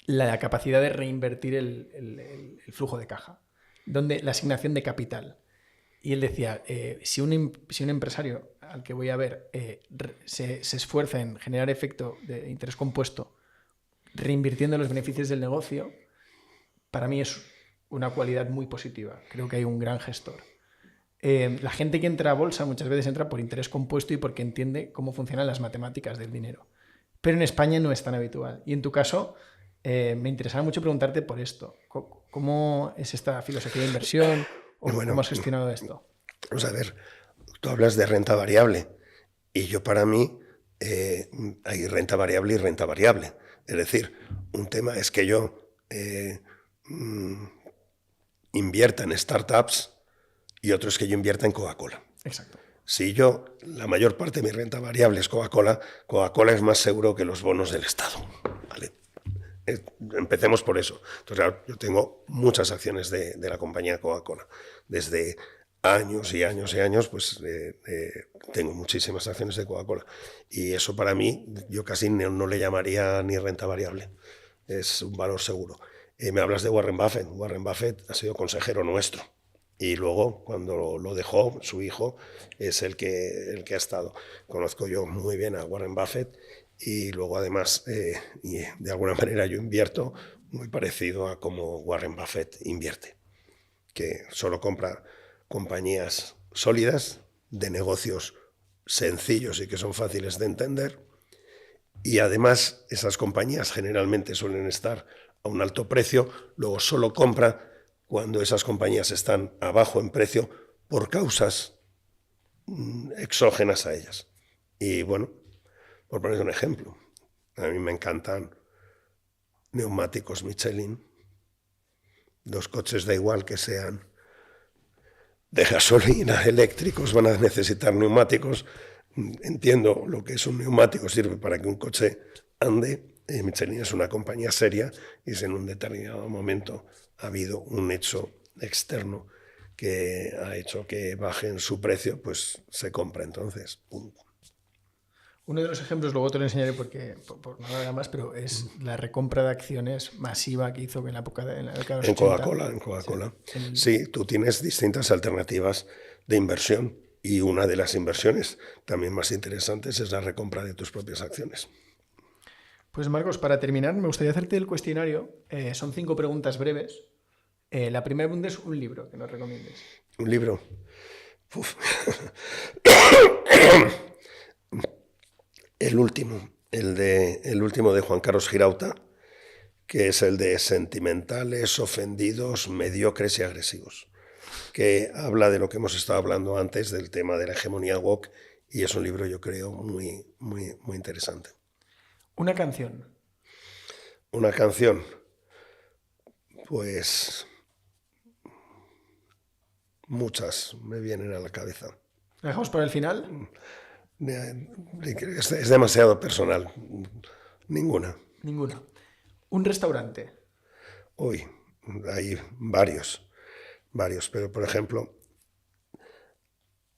Speaker 1: la capacidad de reinvertir el flujo de caja, la asignación de capital. Y él decía, si un empresario al que voy a ver se esfuerza en generar efecto de interés compuesto, reinvirtiendo los beneficios del negocio, para mí es una cualidad muy positiva. Creo que hay un gran gestor. La gente que entra a bolsa muchas veces entra por interés compuesto y porque entiende cómo funcionan las matemáticas del dinero. Pero en España no es tan habitual. Y en tu caso, me interesaba mucho preguntarte por esto. ¿Cómo es esta filosofía de inversión? ¿O
Speaker 2: Bueno,
Speaker 1: cómo has gestionado esto?
Speaker 2: Vamos a ver, tú hablas de renta variable y yo para mí hay renta variable y renta variable. Es decir, un tema es que yo invierta en startups y otro es que yo invierta en Coca-Cola.
Speaker 1: Exacto.
Speaker 2: Si yo, la mayor parte de mi renta variable es Coca-Cola, Coca-Cola es más seguro que los bonos del Estado. ¿Vale? Empecemos por eso. Entonces, yo tengo muchas acciones de la compañía Coca-Cola. Desde años y años y años, pues tengo muchísimas acciones de Coca-Cola. Y eso para mí, yo casi no le llamaría ni renta variable. Es un valor seguro. Me hablas de Warren Buffett. Warren Buffett ha sido consejero nuestro. Y luego, cuando lo dejó, su hijo es el que ha estado. Conozco yo muy bien a Warren Buffett y luego, además, y de alguna manera yo invierto muy parecido a como Warren Buffett invierte, que solo compra compañías sólidas, de negocios sencillos y que son fáciles de entender. Y además, esas compañías generalmente suelen estar a un alto precio, luego solo compra cuando esas compañías están abajo en precio por causas exógenas a ellas. Y bueno, por poner un ejemplo, a mí me encantan neumáticos Michelin. Los coches, da igual que sean de gasolina, eléctricos, van a necesitar neumáticos. Entiendo lo que es un neumático, sirve para que un coche ande. Michelin es una compañía seria y si en un determinado momento ha habido un hecho externo que ha hecho que bajen su precio, pues se compra entonces. ¡Pum!
Speaker 1: Uno de los ejemplos, luego te lo enseñaré porque por nada más, pero es la recompra de acciones masiva que hizo en la época de la década de los 80.
Speaker 2: En Coca-Cola. Sí, tú tienes distintas alternativas de inversión y una de las inversiones también más interesantes es la recompra de tus propias acciones.
Speaker 1: Pues Marcos, para terminar, me gustaría hacerte el cuestionario. Son 5 preguntas breves. La primera pregunta es un libro que nos recomiendes.
Speaker 2: ¿Un libro? El último de Juan Carlos Girauta, que es el de Sentimentales, Ofendidos, Mediocres y Agresivos, que habla de lo que hemos estado hablando antes, del tema de la hegemonía woke, y es un libro, yo creo, muy, muy, muy interesante.
Speaker 1: Una canción.
Speaker 2: Una canción, pues muchas me vienen a la cabeza.
Speaker 1: ¿La dejamos para el final?
Speaker 2: Es demasiado personal. Ninguna.
Speaker 1: Ninguna. Un restaurante.
Speaker 2: Uy, hay varios, pero por ejemplo,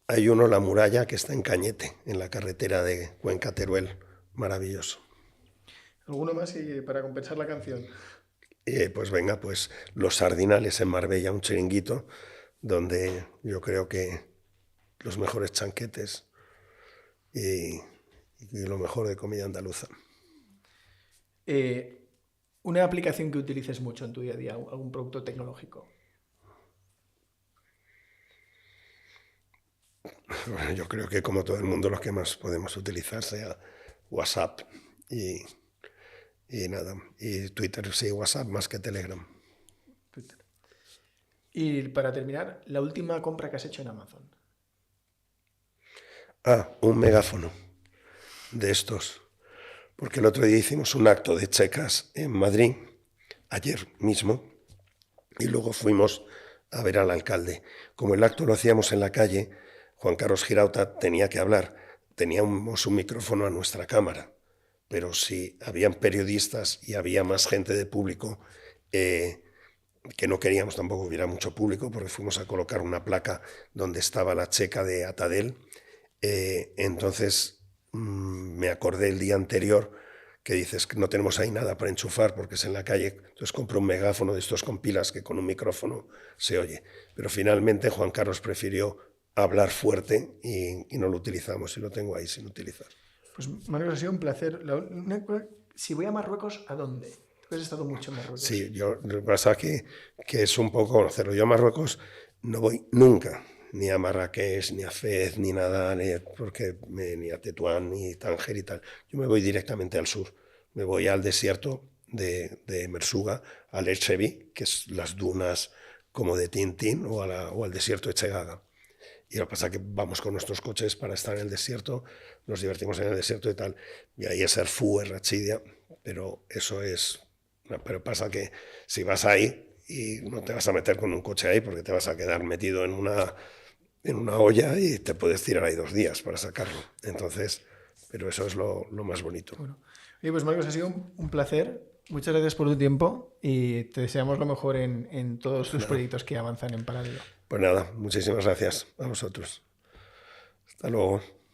Speaker 2: hay uno, La Muralla, que está en Cañete, en la carretera de Cuenca-Teruel, maravilloso.
Speaker 1: ¿Alguno más para compensar la canción?
Speaker 2: Pues venga, pues Los Sardinales en Marbella, un chiringuito, donde yo creo que los mejores chanquetes y lo mejor de comida andaluza.
Speaker 1: Una aplicación que utilices mucho en tu día a día, algún producto tecnológico.
Speaker 2: Bueno, yo creo que como todo el mundo los que más podemos utilizar sea WhatsApp y nada. Y Twitter, sí, WhatsApp más que Telegram.
Speaker 1: Twitter. Y para terminar, la última compra que has hecho en Amazon.
Speaker 2: Un megáfono de estos. Porque el otro día hicimos un acto de checas en Madrid, ayer mismo, y luego fuimos a ver al alcalde. Como el acto lo hacíamos en la calle, Juan Carlos Girauta tenía que hablar. Teníamos un micrófono a nuestra cámara, pero si habían periodistas y había más gente de público, que no queríamos tampoco que hubiera mucho público, porque fuimos a colocar una placa donde estaba la checa de Atadel. Entonces me acordé el día anterior que dices que no tenemos ahí nada para enchufar porque es en la calle, entonces compré un megáfono de estos con pilas que con un micrófono se oye. Pero finalmente Juan Carlos prefirió hablar fuerte y no lo utilizamos, y lo tengo ahí sin utilizar.
Speaker 1: Pues Marcos, ha sido un placer. Si voy a Marruecos, ¿a dónde? Tú has estado mucho en Marruecos.
Speaker 2: Sí, lo que pasa que es un poco conocerlo. Yo a Marruecos no voy nunca, ni a Marrakech, ni a Fez, ni nada, ni a Tetuán, ni Tánger y tal. Yo me voy directamente al sur. Me voy al desierto de Mersuga, al Etchevi, que es las dunas como de Tintín, o al desierto de Chegaga. Y lo que pasa es que vamos con nuestros coches para estar en el desierto, nos divertimos en el desierto y tal. Y ahí es Erfú, es Rachidia, pero eso es... Pero pasa que si vas ahí y no te vas a meter con un coche ahí porque te vas a quedar metido en una olla y te puedes tirar ahí 2 días para sacarlo. Entonces, pero eso es lo más bonito.
Speaker 1: Bueno. Oye, pues Marcos, ha sido un placer. Muchas gracias por tu tiempo y te deseamos lo mejor en todos tus proyectos que avanzan en paralelo.
Speaker 2: Pues nada, muchísimas gracias a vosotros. Hasta luego.